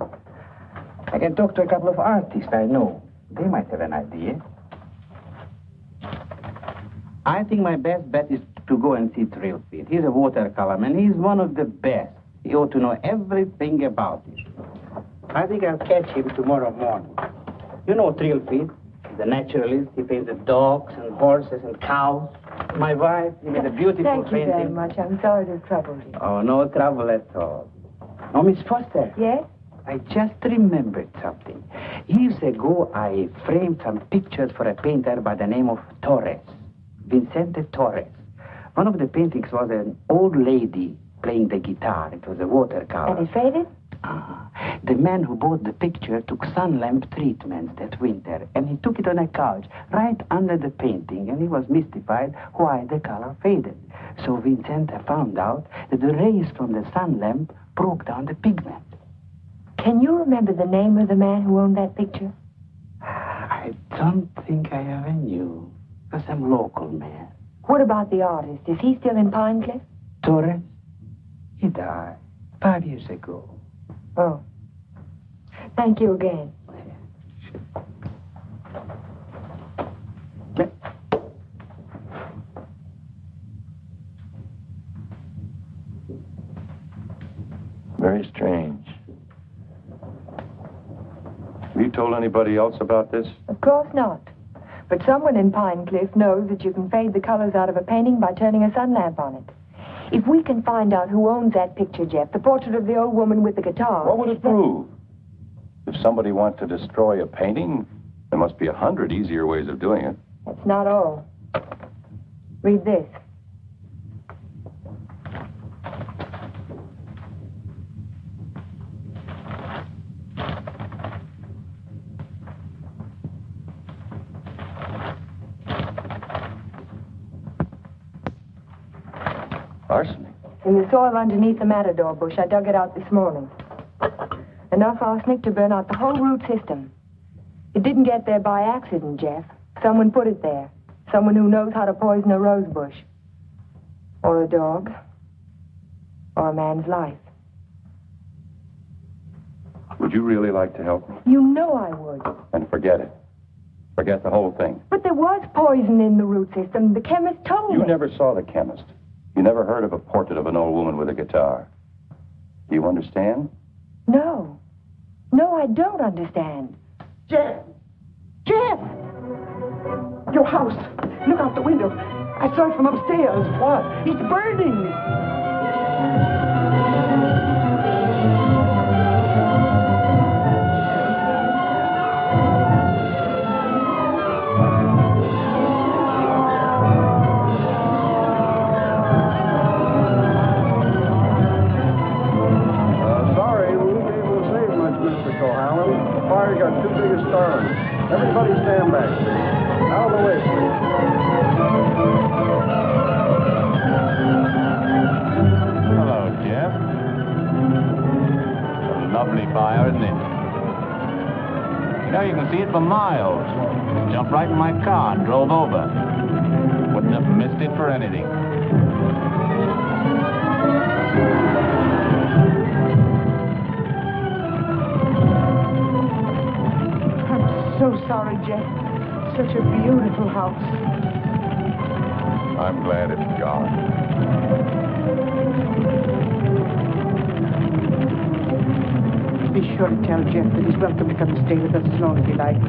S10: I can talk to a couple of artists I know. They might have an idea. I think my best bet is to go and see Trilfield. He's a watercolor man. He's one of the best. He ought to know everything about it. I think I'll catch him tomorrow morning. You know Trilfield, the naturalist. He painted dogs and horses and cows. My wife, he made a beautiful
S1: Thank you
S10: painting.
S1: very much. I'm sorry to trouble you.
S10: Oh, no trouble at all. Oh, Miss Foster.
S1: Yes?
S10: I just remembered something. Years ago, I framed some pictures for a painter by the name of Torres, Vicente Torres. One of the paintings was an old lady playing the guitar. It was a watercolor.
S1: And it faded?
S10: The man who bought the picture took sun lamp treatments that winter, and he took it on a couch right under the painting, and he was mystified why the color faded. So Vicente found out that the rays from the sun lamp broke down the pigment.
S1: Can you remember the name of the man who owned that picture?
S10: I don't think I ever knew. It was some local man.
S1: What about the artist? Is he still in Pinecliff?
S10: Torres? He died 5 years ago.
S1: Oh. Thank you again.
S4: Very strange. Have you told anybody else about this?
S1: Of course not. But someone in Pinecliff knows that you can fade the colors out of a painting by turning a sun lamp on it. If we can find out who owns that picture, Jeff, the portrait of the old woman with the guitar...
S4: What would it prove? If somebody wants to destroy a painting, there must be 100 easier ways of doing it.
S1: That's not all. Read this.
S4: Arsenic?
S1: In the soil underneath the matador bush. I dug it out this morning. Enough arsenic to burn out the whole root system. It didn't get there by accident, Jeff. Someone put it there. Someone who knows how to poison a rose bush. Or a dog. Or a man's life.
S4: Would you really like to help me?
S1: You know I would.
S4: And forget it. Forget the whole thing.
S1: But there was poison in the root system. The chemist told me.
S4: You never saw the chemist. You never heard of a portrait of an old woman with a guitar. Do you understand?
S1: No. No, I don't understand.
S3: Jeff! Jeff! Your house. Look out the window. I saw it from upstairs.
S2: What?
S3: It's burning.
S2: Sorry, we won't be able to save much, Mr. Cohallen. The fire's got too big a stern. Everybody stand back, please. Out of the way, please.
S9: Hello, Jeff. A lovely fire, isn't it? You know, you can see it for miles. Jumped right in my car and drove over. Wouldn't have missed it for anything.
S3: I'm so sorry, Jeff. Such a beautiful house.
S4: I'm glad it's gone.
S3: Be sure to tell Jeff that he's welcome to come and stay with us as long as he likes.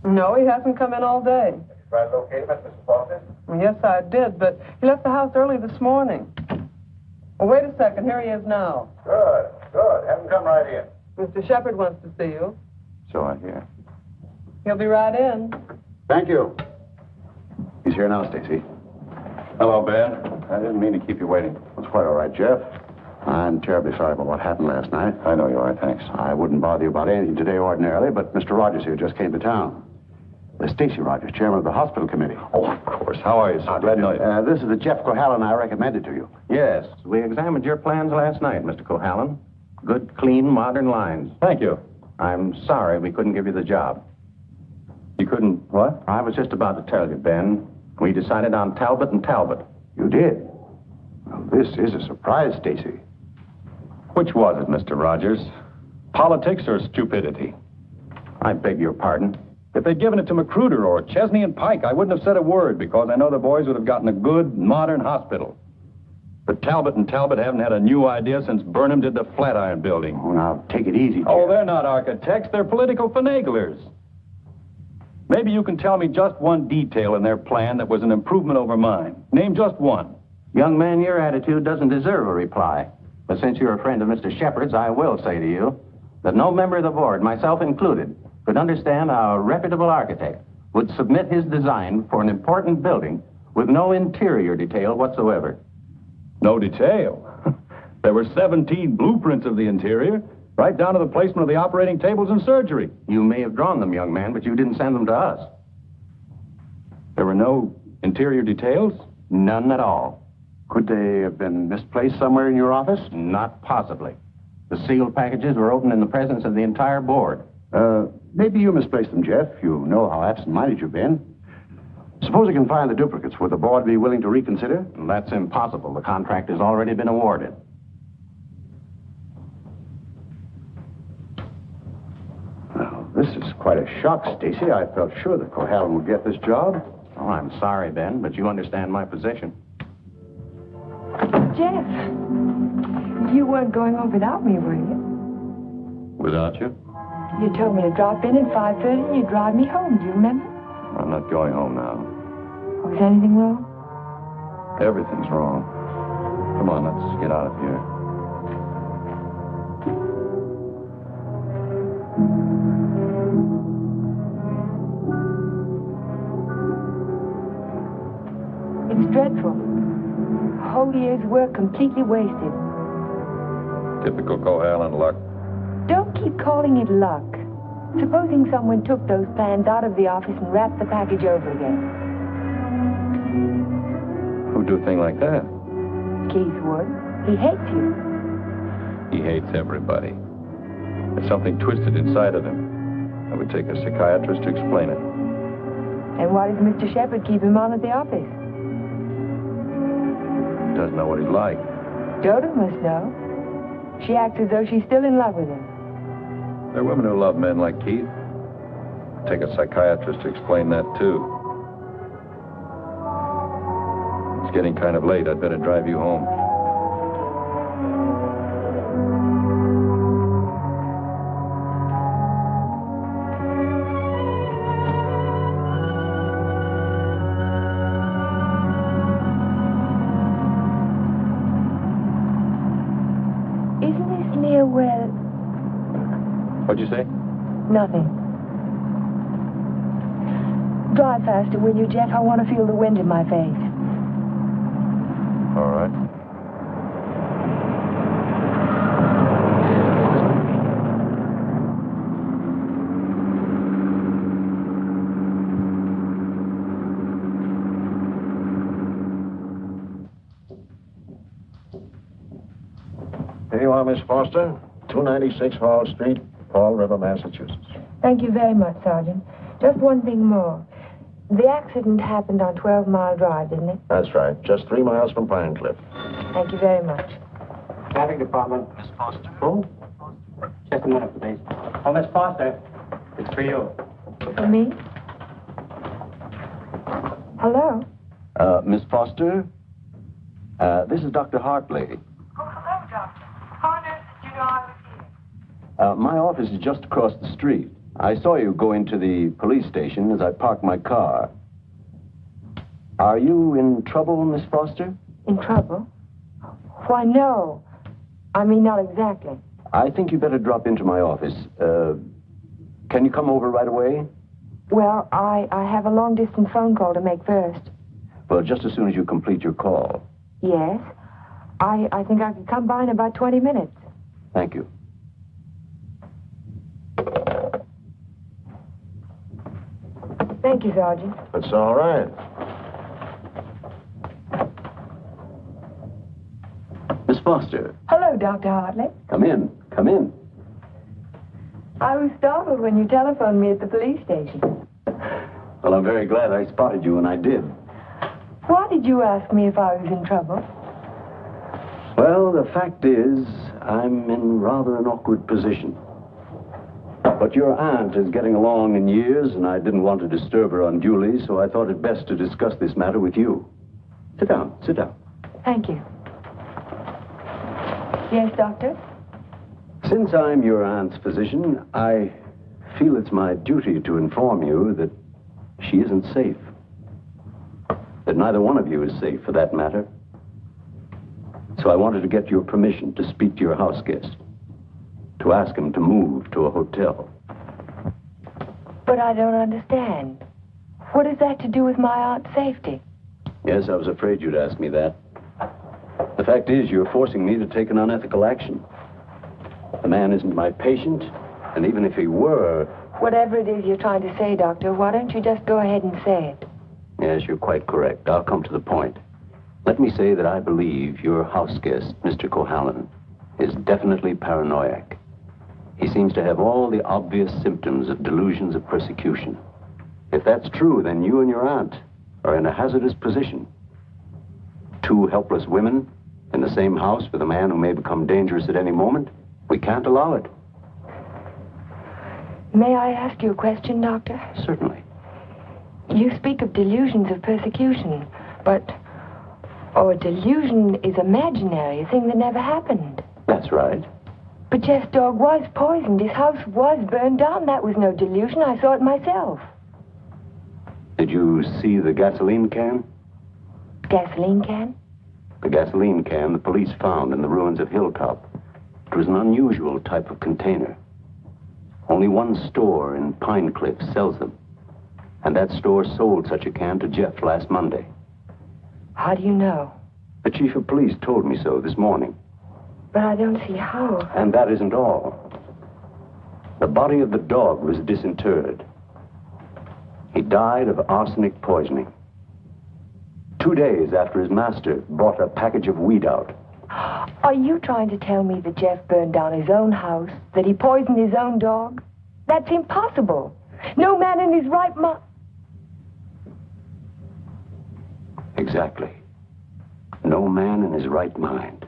S6: No, he hasn't come in all day.
S4: Tried to locate him at Mrs. Foster's?
S6: Yes, I did, but he left the house early this morning. Well, wait a second. Here he is now.
S4: Good, good. Have him come right in.
S6: Mr. Shepard wants to see you.
S4: So I hear.
S6: He'll be right in.
S7: Thank you. He's here now, Stacy.
S4: Hello, Ben. I didn't mean to keep you waiting.
S7: It's quite all right, Jeff. I'm terribly sorry about what happened last night.
S4: I know you are, thanks.
S7: I wouldn't bother you about anything today ordinarily, but Mr. Rogers here just came to town. Stacy Rogers, chairman of the hospital committee.
S4: Oh, of course. How are you, sir? Glad to know you.
S7: This is the Jeff Cohallen I recommended to you.
S11: Yes, we examined your plans last night, Mr. Cohallen. Good, clean, modern lines.
S4: Thank you.
S11: I'm sorry we couldn't give you the job.
S4: You couldn't, what?
S11: I was just about to tell you, Ben. We decided on Talbot and Talbot.
S7: You did? Well, this is a surprise, Stacy.
S4: Which was it, Mr. Rogers? Politics or stupidity?
S11: I beg your pardon.
S4: If they'd given it to Magruder or Chesney and Pike, I wouldn't have said a word because I know the boys would have gotten a good, modern hospital. But Talbot and Talbot haven't had a new idea since Burnham did the Flatiron Building.
S7: Oh, now, take it easy, Jeff.
S4: Oh, they're not architects. They're political finaglers. Maybe you can tell me just one detail in their plan that was an improvement over mine. Name just one.
S11: Young man, your attitude doesn't deserve a reply. But since you're a friend of Mr. Shepard's, I will say to you that no member of the board, myself included, could understand how a reputable architect would submit his design for an important building with no interior detail whatsoever.
S4: No detail?
S12: There were 17 blueprints of the interior, right down to the placement of the operating tables and surgery.
S11: You may have drawn them, young man, but you didn't send them to us.
S12: There were no interior details?
S11: None at all.
S7: Could they have been misplaced somewhere in your office?
S11: Not possibly. The sealed packages were opened in the presence of the entire board.
S7: Maybe you misplaced them, Jeff. You know how absent-minded you've been. Suppose you can find the duplicates. Would the board be willing to reconsider?
S11: That's impossible. The contract has already been awarded.
S7: Well, this is quite a shock, Stacy. I felt sure that Cohalan would get this job.
S11: Oh, I'm sorry, Ben, but you understand my position.
S1: Jeff, you weren't going home without me, were you?
S12: Without you?
S1: You told me to drop in at 5:30 and you'd drive me home. Do you remember?
S12: I'm not going home now.
S1: Oh, is anything wrong?
S12: Everything's wrong. Come on, let's get out of here.
S1: It's dreadful. A whole year's work completely wasted.
S12: Typical Cohalan luck.
S1: Don't keep calling it luck. Supposing someone took those plans out of the office and wrapped the package over again.
S12: Who'd do a thing like that?
S1: Keith would. He hates you.
S12: He hates everybody. There's something twisted inside of him. It would take a psychiatrist to explain it.
S1: And why does Mr. Shepard keep him on at the office?
S12: Doesn't know what he's like.
S1: Dodo must know. She acts as though she's still in love with him.
S12: There are women who love men like Keith. Take a psychiatrist to explain that, too. It's getting kind of late. I'd better drive you home.
S1: Isn't this near where...
S12: What'd you say?
S1: Nothing. Drive faster, will you, Jeff? I want to feel the wind in my face.
S12: All right.
S13: Here you are, Miss Foster. 296 Hall Street, Fall River, Massachusetts.
S1: Thank you very much, Sergeant. Just one thing more. The accident happened on 12 Mile Drive, didn't it?
S13: That's right. Just 3 miles from Pine Cliff.
S1: Thank you very much.
S10: Traffic Department. Miss Foster. Who? Just a minute, please. Oh, Miss Foster. It's for you.
S1: For me? Hello?
S5: Miss Foster? This is Dr. Hartley.
S1: Oh, hello, Doctor. How on earth did you know I was here?
S5: My office is just across the street. I saw you go into the police station as I parked my car. Are you in trouble, Miss Foster?
S1: In trouble? Why, no. I mean, not exactly.
S5: I think you better drop into my office. Can you come over right away?
S1: Well, I have a long-distance phone call to make first.
S5: Well, just as soon as you complete your call.
S1: Yes. I think I could come by in about 20 minutes.
S5: Thank you.
S1: Thank you, Sergeant.
S13: That's all right.
S5: Miss Foster.
S1: Hello, Dr. Hartley.
S5: Come in. Come in.
S1: I was startled when you telephoned me at the police station.
S5: Well, I'm very glad I spotted you when I did.
S1: Why did you ask me if I was in trouble?
S5: Well, the fact is, I'm in rather an awkward position. But your aunt is getting along in years, and I didn't want to disturb her unduly, so I thought it best to discuss this matter with you. Sit down, sit down.
S1: Thank you. Yes, Doctor?
S5: Since I'm your aunt's physician, I feel it's my duty to inform you that she isn't safe. That neither one of you is safe, for that matter. So I wanted to get your permission to speak to your house guest, to ask him to move to a hotel.
S1: But I don't understand. What has that to do with my aunt's safety?
S5: Yes, I was afraid you'd ask me that. The fact is, you're forcing me to take an unethical action. The man isn't my patient, and even if he were...
S1: Whatever it is you're trying to say, Doctor, why don't you just go ahead and say it?
S5: Yes, you're quite correct. I'll come to the point. Let me say that I believe your house guest, Mr. Cohalan, is definitely paranoiac. He seems to have all the obvious symptoms of delusions of persecution. If that's true, then you and your aunt are in a hazardous position. Two helpless women in the same house with a man who may become dangerous at any moment. We can't allow it.
S1: May I ask you a question, Doctor?
S5: Certainly.
S1: You speak of delusions of persecution, but... Oh, a delusion is imaginary, a thing that never happened.
S5: That's right.
S1: But Jeff's dog was poisoned. His house was burned down. That was no delusion. I saw it myself.
S5: Did you see the gasoline can?
S1: Gasoline can?
S5: The gasoline can the police found in the ruins of Hilltop. It was an unusual type of container. Only one store in Pine Cliff sells them. And that store sold such a can to Jeff last Monday.
S1: How do you know?
S5: The chief of police told me so this morning.
S1: But I don't see how.
S5: And that isn't all. The body of the dog was disinterred. He died of arsenic poisoning. 2 days after his master brought a package of weed out.
S1: Are you trying to tell me that Jeff burned down his own house, that he poisoned his own dog? That's impossible. No man in his right mind...
S5: Exactly. No man in his right mind.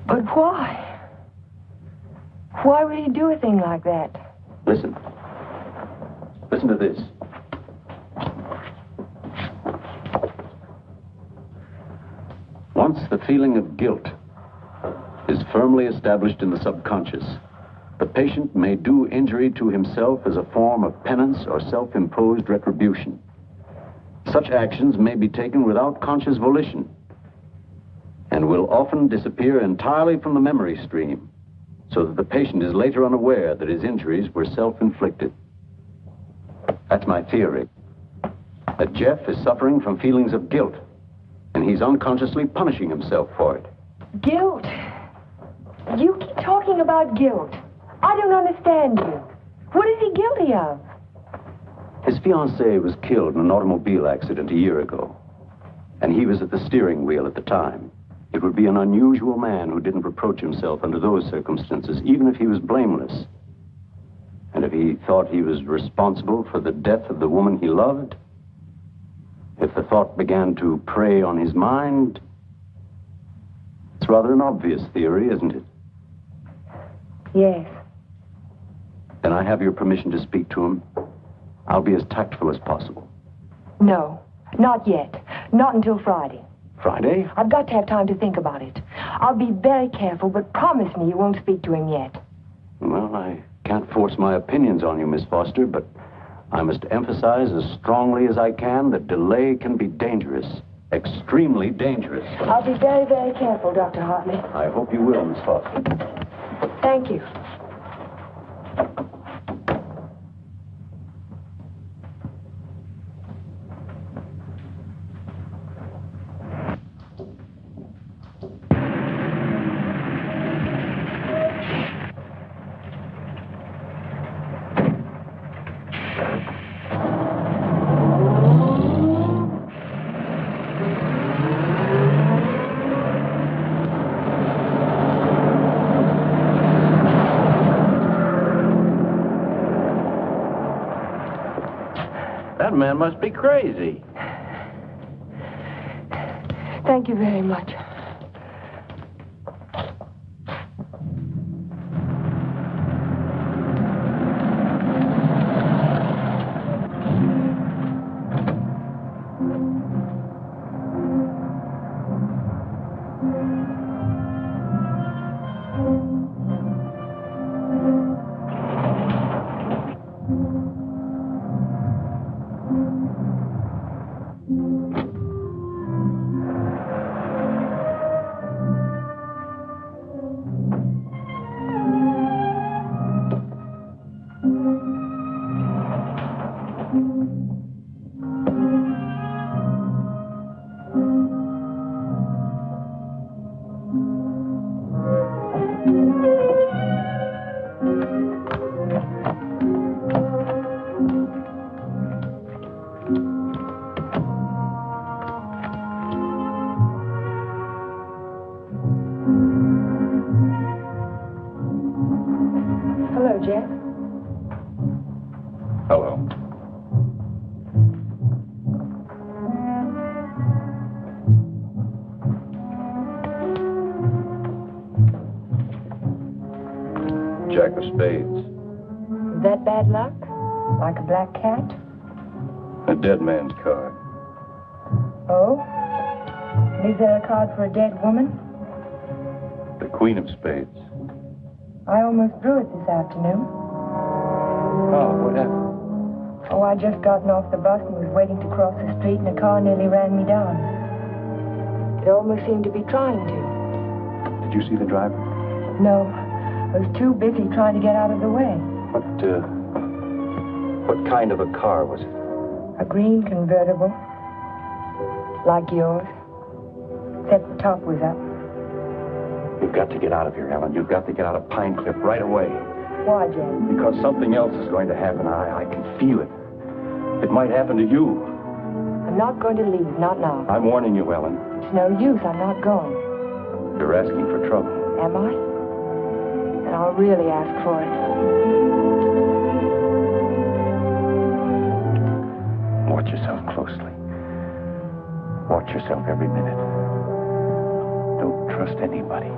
S1: But why? Why would he do a thing like that?
S5: Listen. Listen to this. Once the feeling of guilt is firmly established in the subconscious, the patient may do injury to himself as a form of penance or self-imposed retribution. Such actions may be taken without conscious volition and will often disappear entirely from the memory stream, so that the patient is later unaware that his injuries were self-inflicted. That's my theory, that Jeff is suffering from feelings of guilt, and he's unconsciously punishing himself for it.
S1: Guilt? You keep talking about guilt. I don't understand you. What is he guilty of?
S5: His fiancée was killed in an automobile accident a year ago, and he was at the steering wheel at the time. It would be an unusual man who didn't reproach himself under those circumstances, even if he was blameless. And if he thought he was responsible for the death of the woman he loved, if the thought began to prey on his mind, it's rather an obvious theory, isn't it?
S1: Yes.
S5: Then I have your permission to speak to him. I'll be as tactful as possible.
S1: No, not yet. Not until Friday.
S5: Friday?
S1: I've got to have time to think about it. I'll be very careful, but promise me you won't speak to him yet.
S5: Well, I can't force my opinions on you, Miss Foster, but I must emphasize as strongly as I can that delay can be dangerous. Extremely dangerous.
S1: I'll be very, very careful, Dr. Hartley.
S5: I hope you will, Miss Foster.
S1: Thank you.
S13: That man must be crazy.
S1: Thank you very much. Hello, Jeff.
S12: Hello. Jack of spades.
S1: Is that bad luck? Like a black cat?
S12: A dead man's card.
S1: Oh? Is there a card for a dead woman?
S12: The queen of spades.
S1: I almost drew it this afternoon.
S12: Oh, what happened?
S1: Oh, I just gotten off the bus and was waiting to cross the street, and a car nearly ran me down. It almost seemed to be trying to.
S12: Did you see the driver?
S1: No, I was too busy trying to get out of the way.
S12: What kind of a car was it?
S1: A green convertible, like yours, except the top was up.
S12: You've got to get out of here, Ellen. You've got to get out of Pine Cliff right away.
S1: Why, Jack?
S12: Because something else is going to happen. I can feel it. It might happen to you.
S1: I'm not going to leave, not now.
S12: I'm warning you, Ellen.
S1: It's no use, I'm not going.
S12: You're asking for trouble.
S1: Am I? Then I'll really ask for it.
S12: Watch yourself closely. Watch yourself every minute. Don't trust anybody.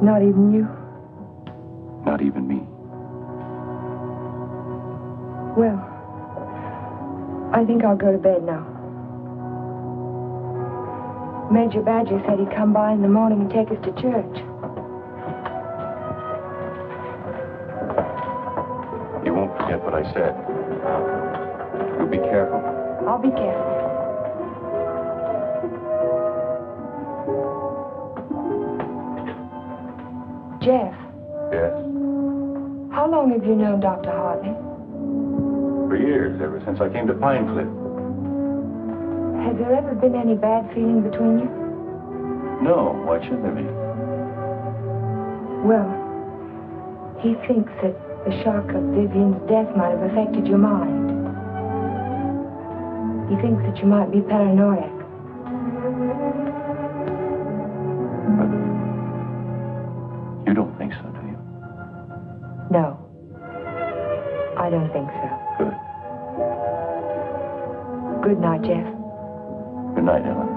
S1: Not even you?
S12: Not even me.
S1: Well, I think I'll go to bed now. Major Badger said he'd come by in the morning and take us to church.
S12: You won't forget what I said. You'll be careful.
S1: I'll be careful. Jeff.
S12: Yes?
S1: How long have you known Dr. Hartley?
S12: For years, ever since I came to Pine Cliff.
S1: Has there ever been any bad feeling between you?
S12: No, why should there be?
S1: Well, he thinks that the shock of Vivian's death might have affected your mind. He thinks that you might be paranoid.
S12: But you don't think so, do you?
S1: No. I don't think so.
S12: Good.
S1: Good night, Jeff.
S12: Good night, Ellen.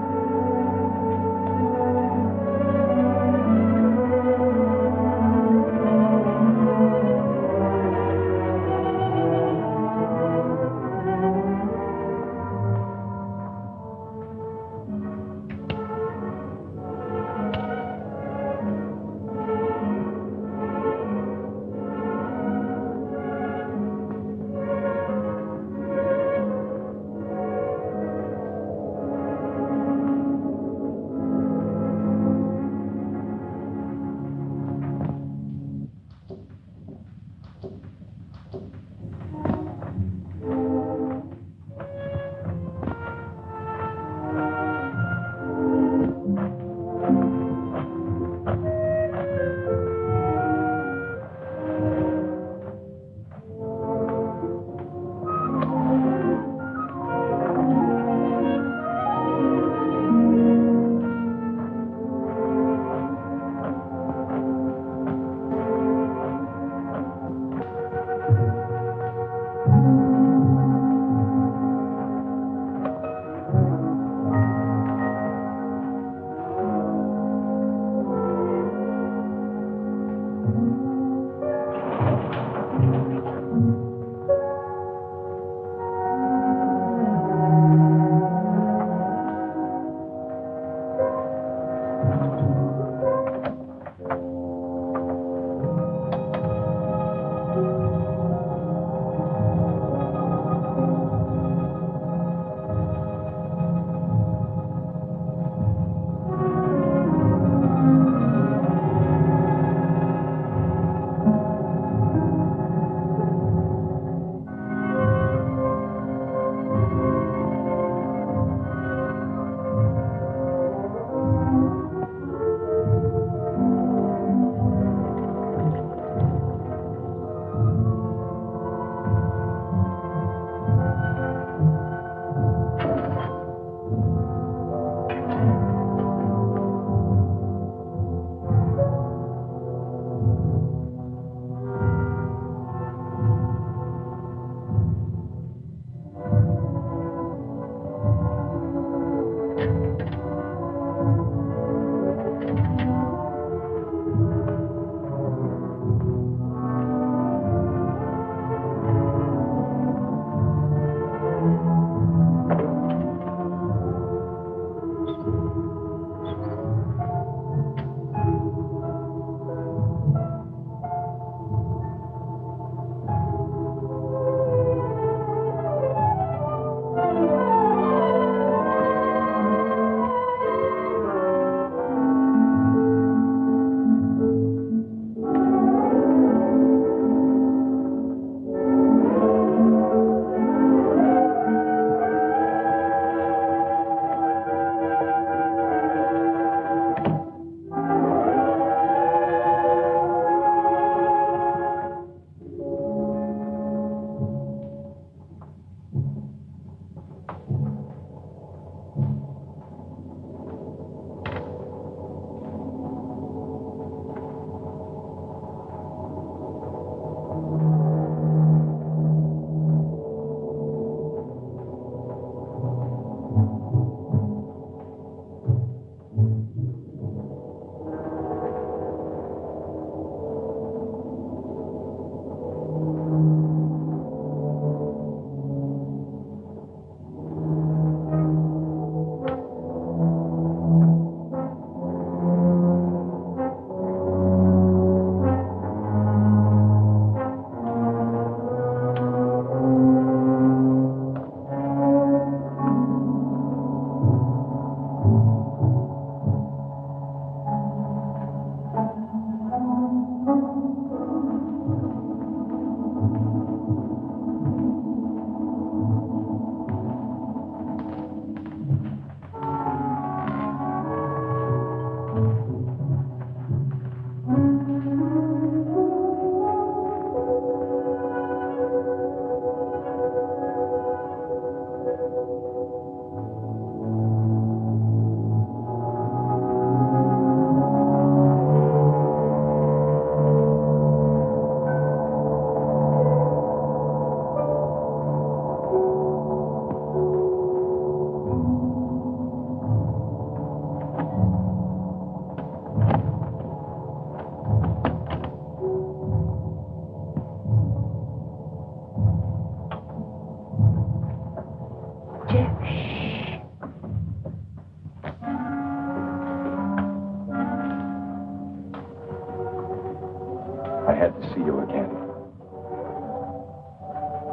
S4: had to see you again.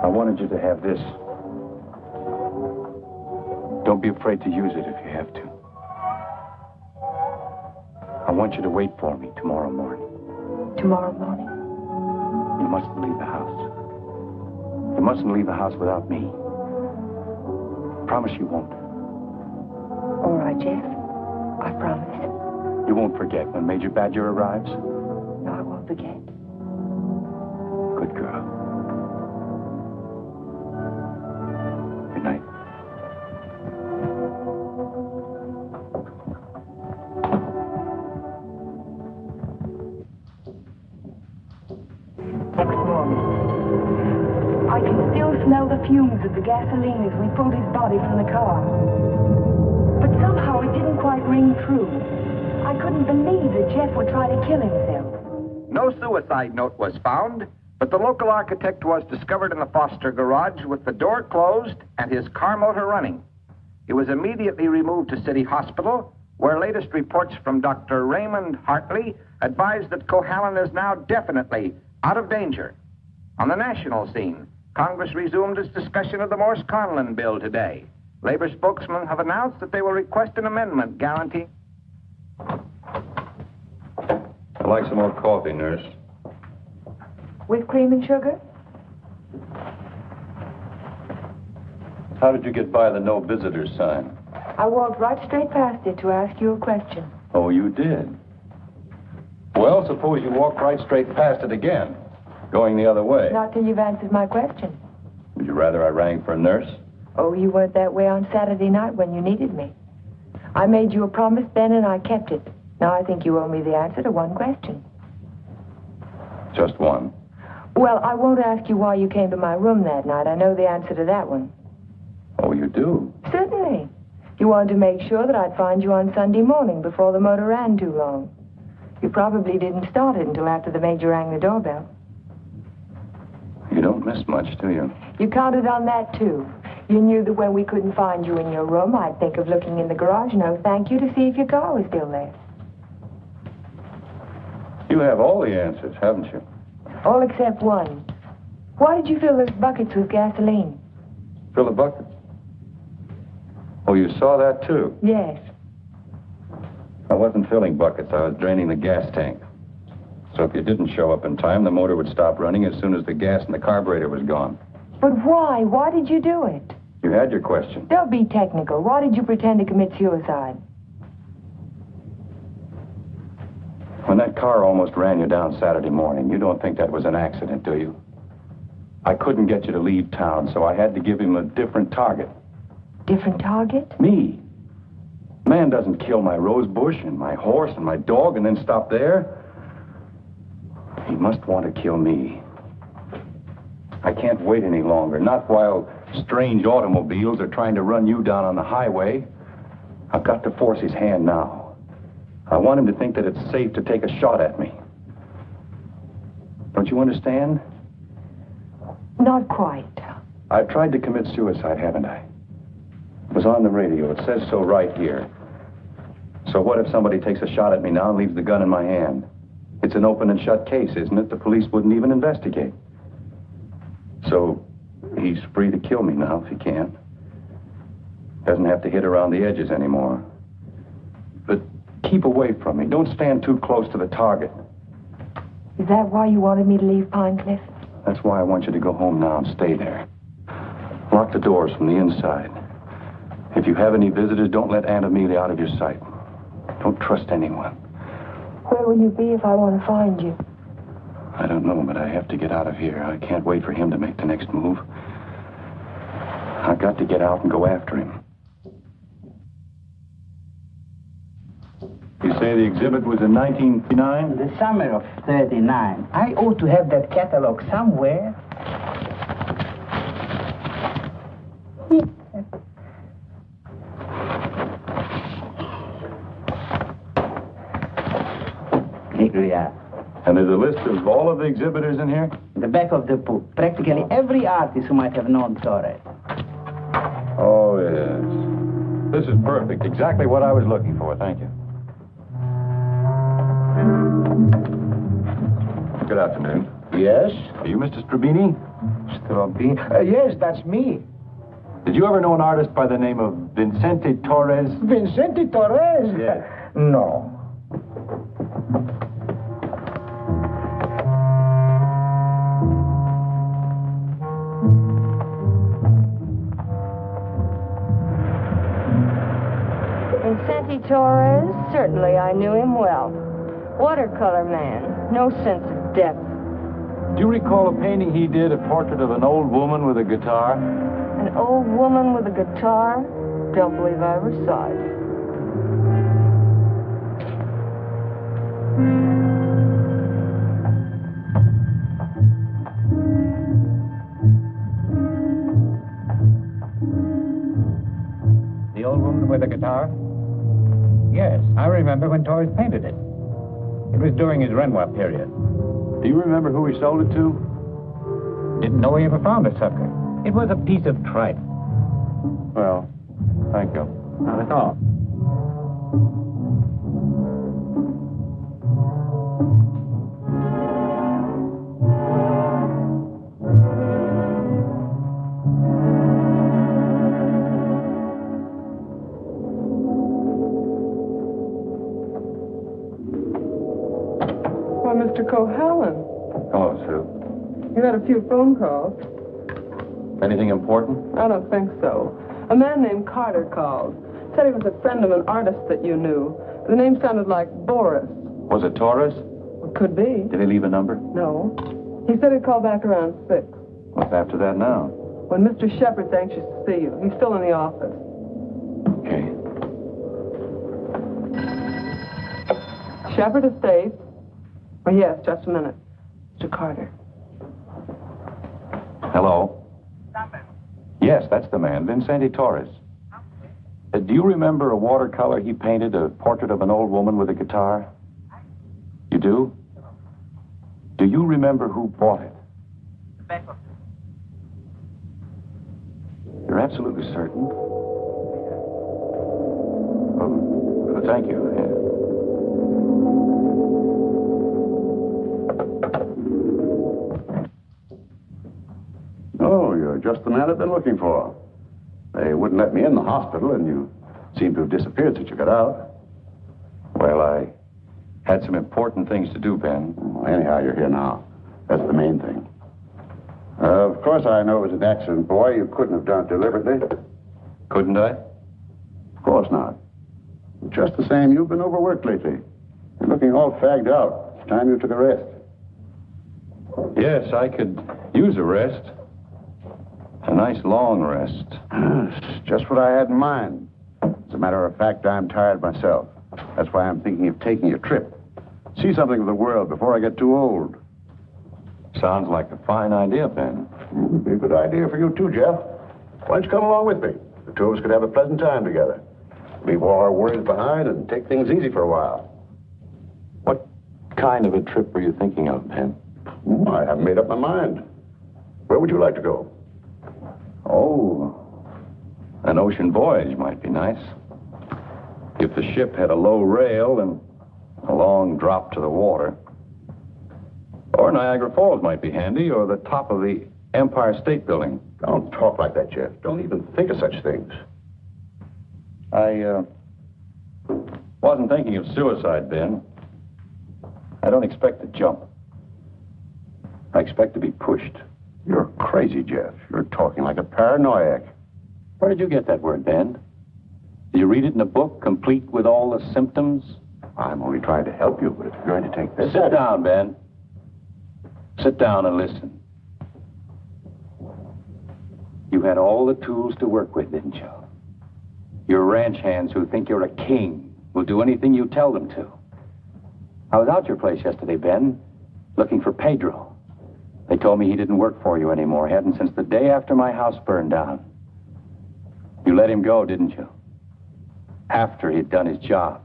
S4: I wanted you to have this. Don't be afraid to use it if you have to. I want you to wait for me tomorrow morning.
S1: Tomorrow morning?
S4: You mustn't leave the house. You mustn't leave the house without me. Promise you won't.
S1: All right, Jeff. I promise.
S4: You won't forget when Major Badger arrives?
S1: No, I won't forget.
S4: Good girl. Good night.
S1: Next morning. I can still smell the fumes of the gasoline as we pulled his body from the car. But somehow it didn't quite ring true. I couldn't believe that Jeff would try to kill himself.
S14: No suicide note was found, but the local architect was discovered in the Foster garage with the door closed and his car motor running. He was immediately removed to City Hospital, where latest reports from Dr. Raymond Hartley advised that Cohalan is now definitely out of danger. On the national scene, Congress resumed its discussion of the Morse-Conlon bill today. Labor spokesmen have announced that they will request an amendment guaranteeing...
S12: I'd like some more coffee, nurse.
S1: With cream and sugar?
S12: How did you get by the no visitors sign?
S1: I walked right straight past it to ask you a question.
S12: Oh, you did? Well, suppose you walk right straight past it again, going the other way.
S1: Not till you've answered my question.
S12: Would you rather I rang for a nurse?
S1: Oh, you weren't that way on Saturday night when you needed me. I made you a promise then and I kept it. Now I think you owe me the answer to one question.
S12: Just one.
S1: Well, I won't ask you why you came to my room that night. I know the answer to that one.
S12: Oh, you do?
S1: Certainly. You wanted to make sure that I'd find you on Sunday morning before the motor ran too long. You probably didn't start it until after the major rang the doorbell.
S12: You don't miss much, do you?
S1: You counted on that, too. You knew that when we couldn't find you in your room, I'd think of looking in the garage, no thank you, to see if your car was still there.
S12: You have all the answers, haven't you?
S1: All except one. Why did you fill those buckets with gasoline?
S12: Fill the buckets? Oh, you saw that, too?
S1: Yes.
S12: I wasn't filling buckets. I was draining the gas tank. So if you didn't show up in time, the motor would stop running as soon as the gas in the carburetor was gone.
S1: But why? Why did you do it?
S12: You had your question.
S1: Don't be technical. Why did you pretend to commit suicide?
S4: When that car almost ran you down Saturday morning, you don't think that was an accident, do you? I couldn't get you to leave town, so I had to give him a different target.
S1: Different target?
S4: Me. Man doesn't kill my rose bush and my horse and my dog and then stop there. He must want to kill me. I can't wait any longer, not while strange automobiles are trying to run you down on the highway. I've got to force his hand now. I want him to think that it's safe to take a shot at me. Don't you understand?
S1: Not quite.
S4: I've tried to commit suicide, haven't I? It was on the radio. It says so right here. So what if somebody takes a shot at me now and leaves the gun in my hand? It's an open and shut case, isn't it? The police wouldn't even investigate. So he's free to kill me now if he can. Doesn't have to hit around the edges anymore. But keep away from me. Don't stand too close to the target.
S1: Is that why you wanted me to leave Pine Cliff?
S4: That's why I want you to go home now and stay there. Lock the doors from the inside. If you have any visitors, don't let Aunt Amelia out of your sight. Don't trust anyone.
S1: Where will you be if I want to find you?
S4: I don't know, but I have to get out of here. I can't wait for him to make the next move. I've got to get out and go after him. You say the exhibit was in 1939?
S10: The summer of 39. I ought to have that catalog somewhere. Here we are.
S4: And there's a list of all of the exhibitors in here?
S10: The back of the book. Practically every artist who might have known Torres.
S4: Oh, yes. This is perfect. Exactly what I was looking for. Thank you. Good afternoon.
S13: Yes?
S4: Are you Mr. Strabini?
S13: Strabini? Yes, that's me.
S4: Did you ever know an artist by the name of Vincente Torres?
S13: Vincente Torres?
S4: Yes.
S13: No.
S15: Vincente Torres? Certainly, I knew him well. Watercolor man. No sense of depth.
S4: Do you recall a painting he did, a portrait of an old woman with a guitar?
S15: An old woman with a guitar? Don't believe I ever saw it.
S16: The old woman with the guitar? Yes, I remember when Torres painted it. It was during his Renoir period.
S4: Do you remember who he sold it to?
S16: Didn't know he ever found a sucker. It was a piece of tripe.
S4: Well, thank you.
S16: Not at all.
S6: Why, Mr. Cohallen,
S4: Hello, Sue.
S6: you had a few phone calls.
S4: Anything important?
S6: I don't think so. A man named Carter called. Said he was a friend of an artist that you knew. The name sounded like Boris.
S4: Was it Torres?
S6: Could be.
S4: Did he leave a number?
S6: No. He said he'd call back around 6.
S4: What's after that now?
S6: When Mr. Shepard's anxious to see you. He's still in the office.
S4: Okay.
S6: Shepard Estates. Oh, yes, just a minute. Mr. Carter.
S4: Hello? Yes, that's the man, Vincente Torres. Do you remember a watercolor he painted, a portrait of an old woman with a guitar? You do? Do you remember who bought it? You're absolutely certain? Oh, thank you. Yeah.
S7: Oh, you're just the man I've been looking for. They wouldn't let me in the hospital, and you seem to have disappeared since you got out.
S4: Well, I had some important things to do, Ben.
S7: Well, anyhow, you're here now. That's the main thing. Of course, I know it was an accident, boy. You couldn't have done it deliberately.
S4: Couldn't I?
S7: Of course not. Just the same, you've been overworked lately. You're looking all fagged out. It's time you took a rest.
S4: Yes, I could use a rest. A nice long rest.
S7: It's just what I had in mind. As a matter of fact, I'm tired myself. That's why I'm thinking of taking a trip. See something of the world before I get too old.
S4: Sounds like a fine idea, Ben.
S7: It'd be a good idea for you too, Jeff. Why don't you come along with me? The two of us could have a pleasant time together. Leave all our worries behind and take things easy for a while.
S4: What kind of a trip were you thinking of, Ben?
S7: I haven't made up my mind. Where would you like to go?
S4: Oh, an ocean voyage might be nice. If the ship had a low rail and a long drop to the water. Or Niagara Falls might be handy, or the top of the Empire State Building.
S7: Don't talk like that, Jeff. Don't even think of such things.
S4: I wasn't thinking of suicide, Ben. I don't expect to jump. I expect to be pushed.
S7: You're crazy, Jeff. You're talking like a paranoiac.
S4: Where did you get that word, Ben? Did you read it in a book, complete with all the symptoms?
S7: I'm only trying to help you, but if you're going to take this...
S4: Sit down, Ben. Sit down and listen. You had all the tools to work with, didn't you? Your ranch hands who think you're a king will do anything you tell them to. I was out your place yesterday, Ben, looking for Pedro. They told me he didn't work for you anymore. Hadn't since the day after my house burned down. You let him go, didn't you? After he'd done his job.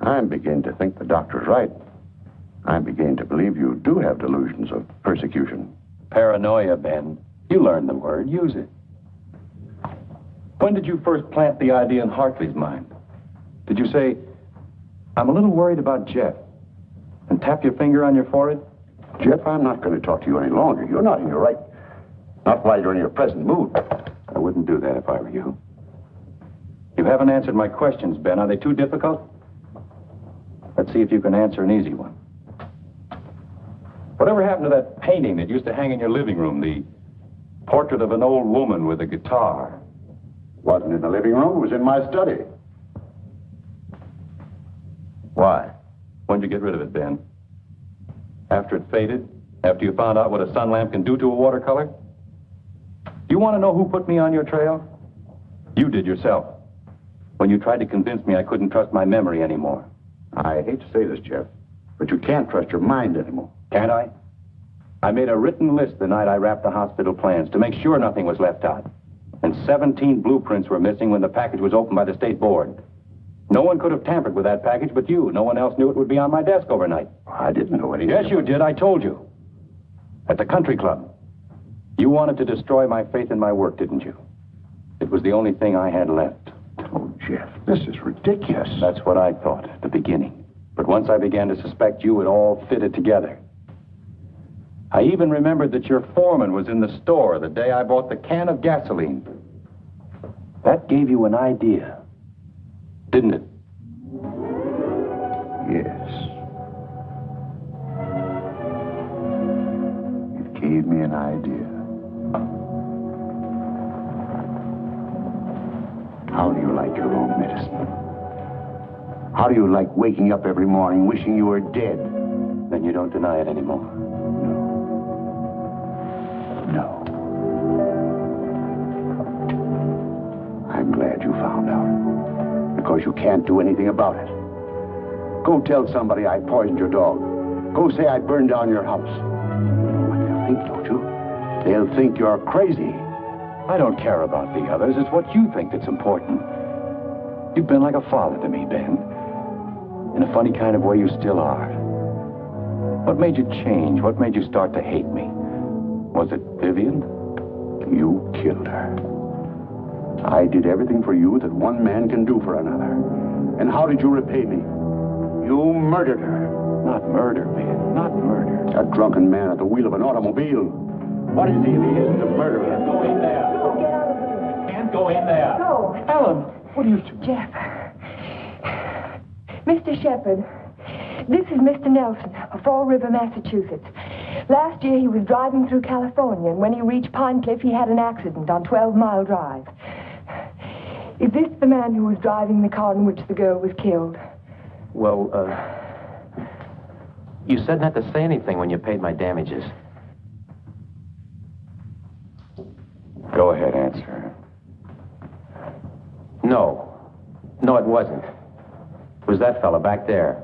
S7: I'm beginning to think the doctor's right. I'm beginning to believe you do have delusions of persecution.
S4: Paranoia, Ben. You learned the word. Use it. When did you first plant the idea in Hartley's mind? Did you say, I'm a little worried about Jeff, and And tap your finger on your forehead?
S7: Jeff, I'm not going to talk to you any longer. You're not in your right... Not while you're in your present mood.
S4: I wouldn't do that if I were you. You haven't answered my questions, Ben. Are they too difficult? Let's see if you can answer an easy one. Whatever happened to that painting that used to hang in your living room, the portrait of an old woman with a guitar?
S7: Wasn't in the living room. It was in my study.
S4: Why? When'd you get rid of it, Ben? After it faded? After you found out what a sun lamp can do to a watercolor? You want to know who put me on your trail? You did yourself. When you tried to convince me I couldn't trust my memory anymore.
S7: I hate to say this, Jeff, but you can't trust your mind anymore.
S4: Can't I? I made a written list the night I wrapped the hospital plans to make sure nothing was left out. And 17 blueprints were missing when the package was opened by the state board. No one could have tampered with that package but you. No one else knew it would be on my desk overnight.
S7: I didn't know anything.
S4: Yes, you did. I told you. At the country club. You wanted to destroy my faith in my work, didn't you? It was the only thing I had left.
S7: Oh, Jeff, this is ridiculous.
S4: That's what I thought at the beginning. But once I began to suspect you, it all fitted together. I even remembered that your foreman was in the store the day I bought the can of gasoline. That gave you an idea, didn't it?
S7: Yes. It gave me an idea. How do you like your own medicine? How do you like waking up every morning wishing you were dead?
S4: Then you don't deny it anymore.
S7: No. I'm glad you found out. Because you can't do anything about it. Go tell somebody I poisoned your dog. Go say I burned down your house. You know what they'll think, don't you? They'll think you're crazy.
S4: I don't care about the others. It's what you think that's important. You've been like a father to me, Ben. In a funny kind of way, you still are. What made you change? What made you start to hate me? Was it Vivian?
S7: You killed her. I did everything for you that one man can do for another. And how did you repay me? You murdered her.
S4: Not murder, Ben. Not murder.
S7: A drunken man at the wheel of an automobile. What is he if he isn't a murderer?
S9: Go in there. Can't go in there.
S1: No.
S3: Helen, what are you doing?
S1: Jeff. Mr. Shepard, this is Mr. Nelson of Fall River, Massachusetts. Last year he was driving through California, and when he reached Pine Cliff, he had an accident on 12 Mile Drive. Is this the man who was driving the car in which the girl was killed?
S11: Well, you said not to say anything when you paid my damages.
S4: Go ahead, answer.
S11: No. No, it wasn't. It was that fella back there.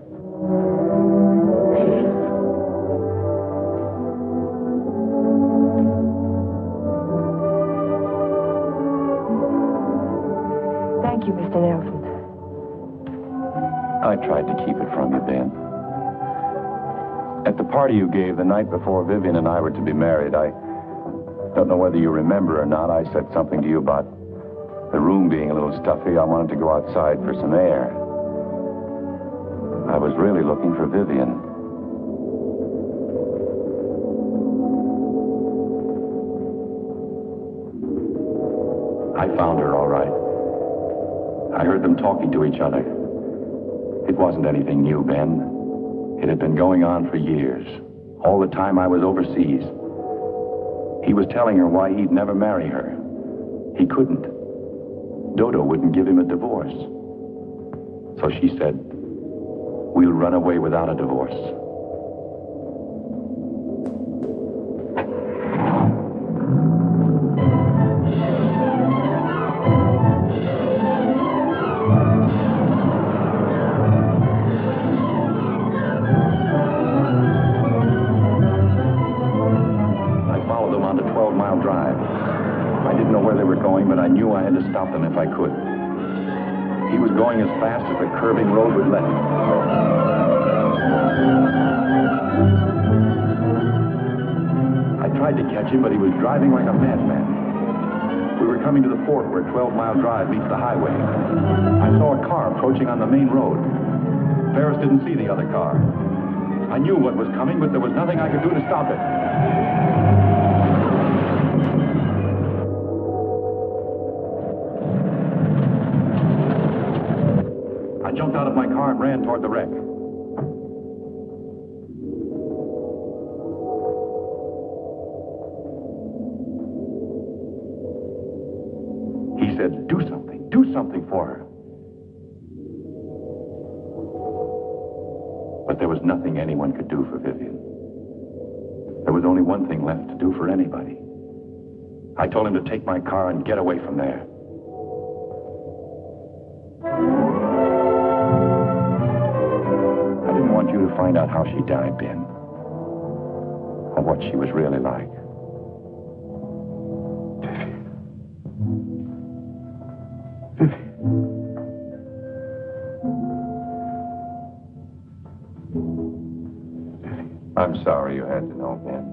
S1: Thank you, Mr. Nelson.
S4: I tried to keep it from you, Ben. At the party you gave the night before Vivian and I were to be married, I don't know whether you remember or not, I said something to you about the room being a little stuffy. I wanted to go outside for some air. I was really looking for Vivian. I found her, all right. I heard them talking to each other. It wasn't anything new, Ben. It had been going on for years. All the time I was overseas. He was telling her why he'd never marry her. He couldn't. Dodo wouldn't give him a divorce. So she said, "We'll run away without a divorce." But I knew I had to stop them if I could. He was going as fast as the curving road would let him. I tried to catch him, but he was driving like a madman. We were coming to the fork where 12 Mile Drive meets the highway. I saw a car approaching on the main road. Ferris didn't see the other car.
S12: I knew what was coming, but there was nothing I could do to stop it. I jumped out of my car and ran toward the wreck. He said, do something for her. But there was nothing anyone could do for Vivian. There was only one thing left to do for anybody. I told him to take my car and get away from there. I didn't want you to find out how she died, Ben. Or what she was really like. I'm sorry you had to know, Ben.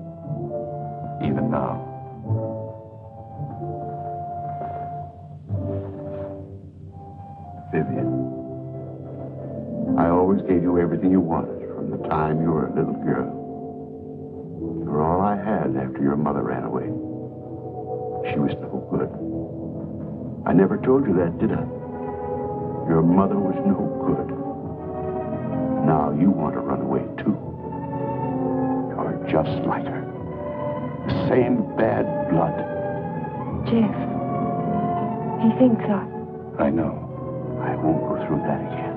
S12: Even now.
S7: Vivian, I always gave you everything you wanted from the time you were a little girl. You were all I had after your mother ran away. She was no good. I never told you that, did I? Your mother was no good. Now you want to run away, too. You're just like her. The same bad blood.
S1: Jeff, he thinks
S7: I know. I won't go through that again.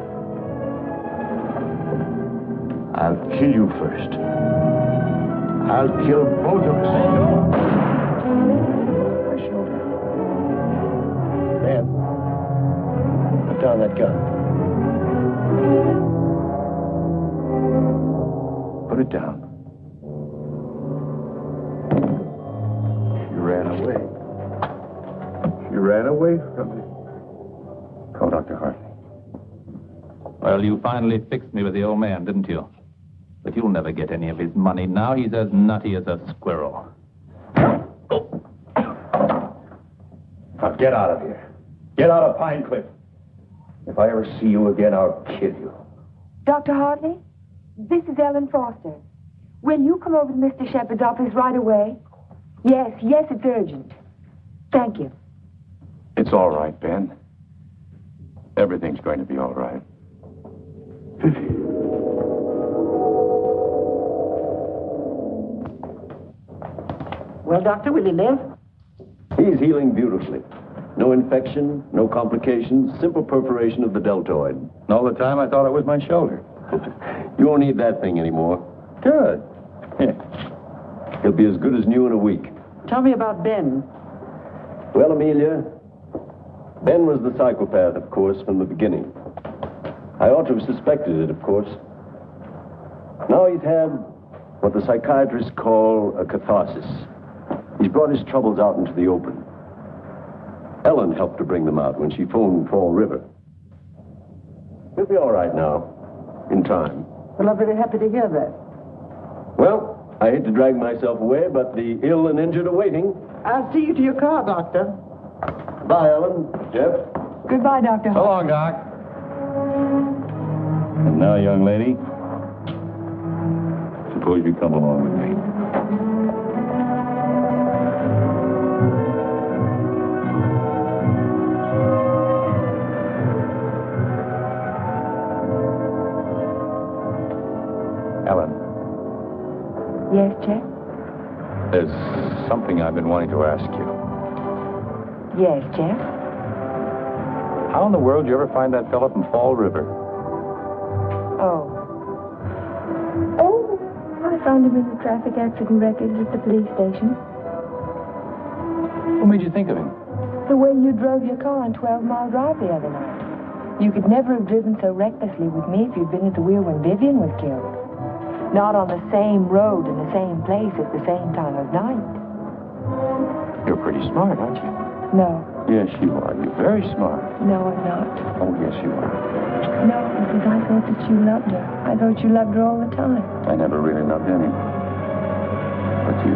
S7: I'll kill you first. I'll kill both of us.
S2: My shoulder. Ben, put down that gun.
S7: Put it down. She ran away. She ran away from me.
S12: Call Dr. Hartley.
S9: Well, you finally fixed me with the old man, didn't you? But you'll never get any of his money now. He's as nutty as a squirrel.
S12: Now get out of here. Get out of Pine Cliff. If I ever see you again, I'll kill you.
S1: Dr. Hartley, this is Ellen Foster. Will you come over to Mr. Shepard's office right away? Yes, it's urgent. Thank you.
S12: It's all right, Ben. Everything's going to be all right.
S3: Well, Doctor, will he live?
S5: He's healing beautifully. No infection, no complications, simple perforation of the deltoid.
S12: And all the time I thought it was my shoulder.
S5: You won't need that thing anymore.
S12: Good.
S5: He'll be as good as new in a week.
S3: Tell me about Ben.
S5: Well, Amelia, Ben was the psychopath, of course, from the beginning. I ought to have suspected it, of course. Now he's had what the psychiatrists call a catharsis. He's brought his troubles out into the open. Ellen helped to bring them out when she phoned Fall River. He'll be all right now, in time.
S3: Well, I'm very happy to hear that.
S5: Well, I hate to drag myself away, but the ill and injured are waiting.
S3: I'll see you to your car, Doctor.
S5: Bye, Ellen. Jeff?
S1: Goodbye, Dr.
S12: So long, Doc. And now, young lady, suppose you come along with me. Ellen.
S1: Yes, Jeff?
S12: There's something I've been wanting to ask you.
S1: Yes, Jeff?
S12: How in the world did you ever find that fellow from Fall River?
S1: Oh, I found him in the traffic accident records at the police station.
S12: What made you think of him?
S1: The way you drove your car on 12 Mile Drive the other night. You could never have driven so recklessly with me if you'd been at the wheel when Vivian was killed. Not on the same road in the same place at the same time of night.
S12: You're pretty smart, aren't you?
S1: No.
S12: Yes, you are. You're very smart.
S1: No, I'm not.
S12: Oh, yes, you are.
S1: No, because I thought that you loved her. I thought you loved her all the time.
S12: I never really loved anyone. But you.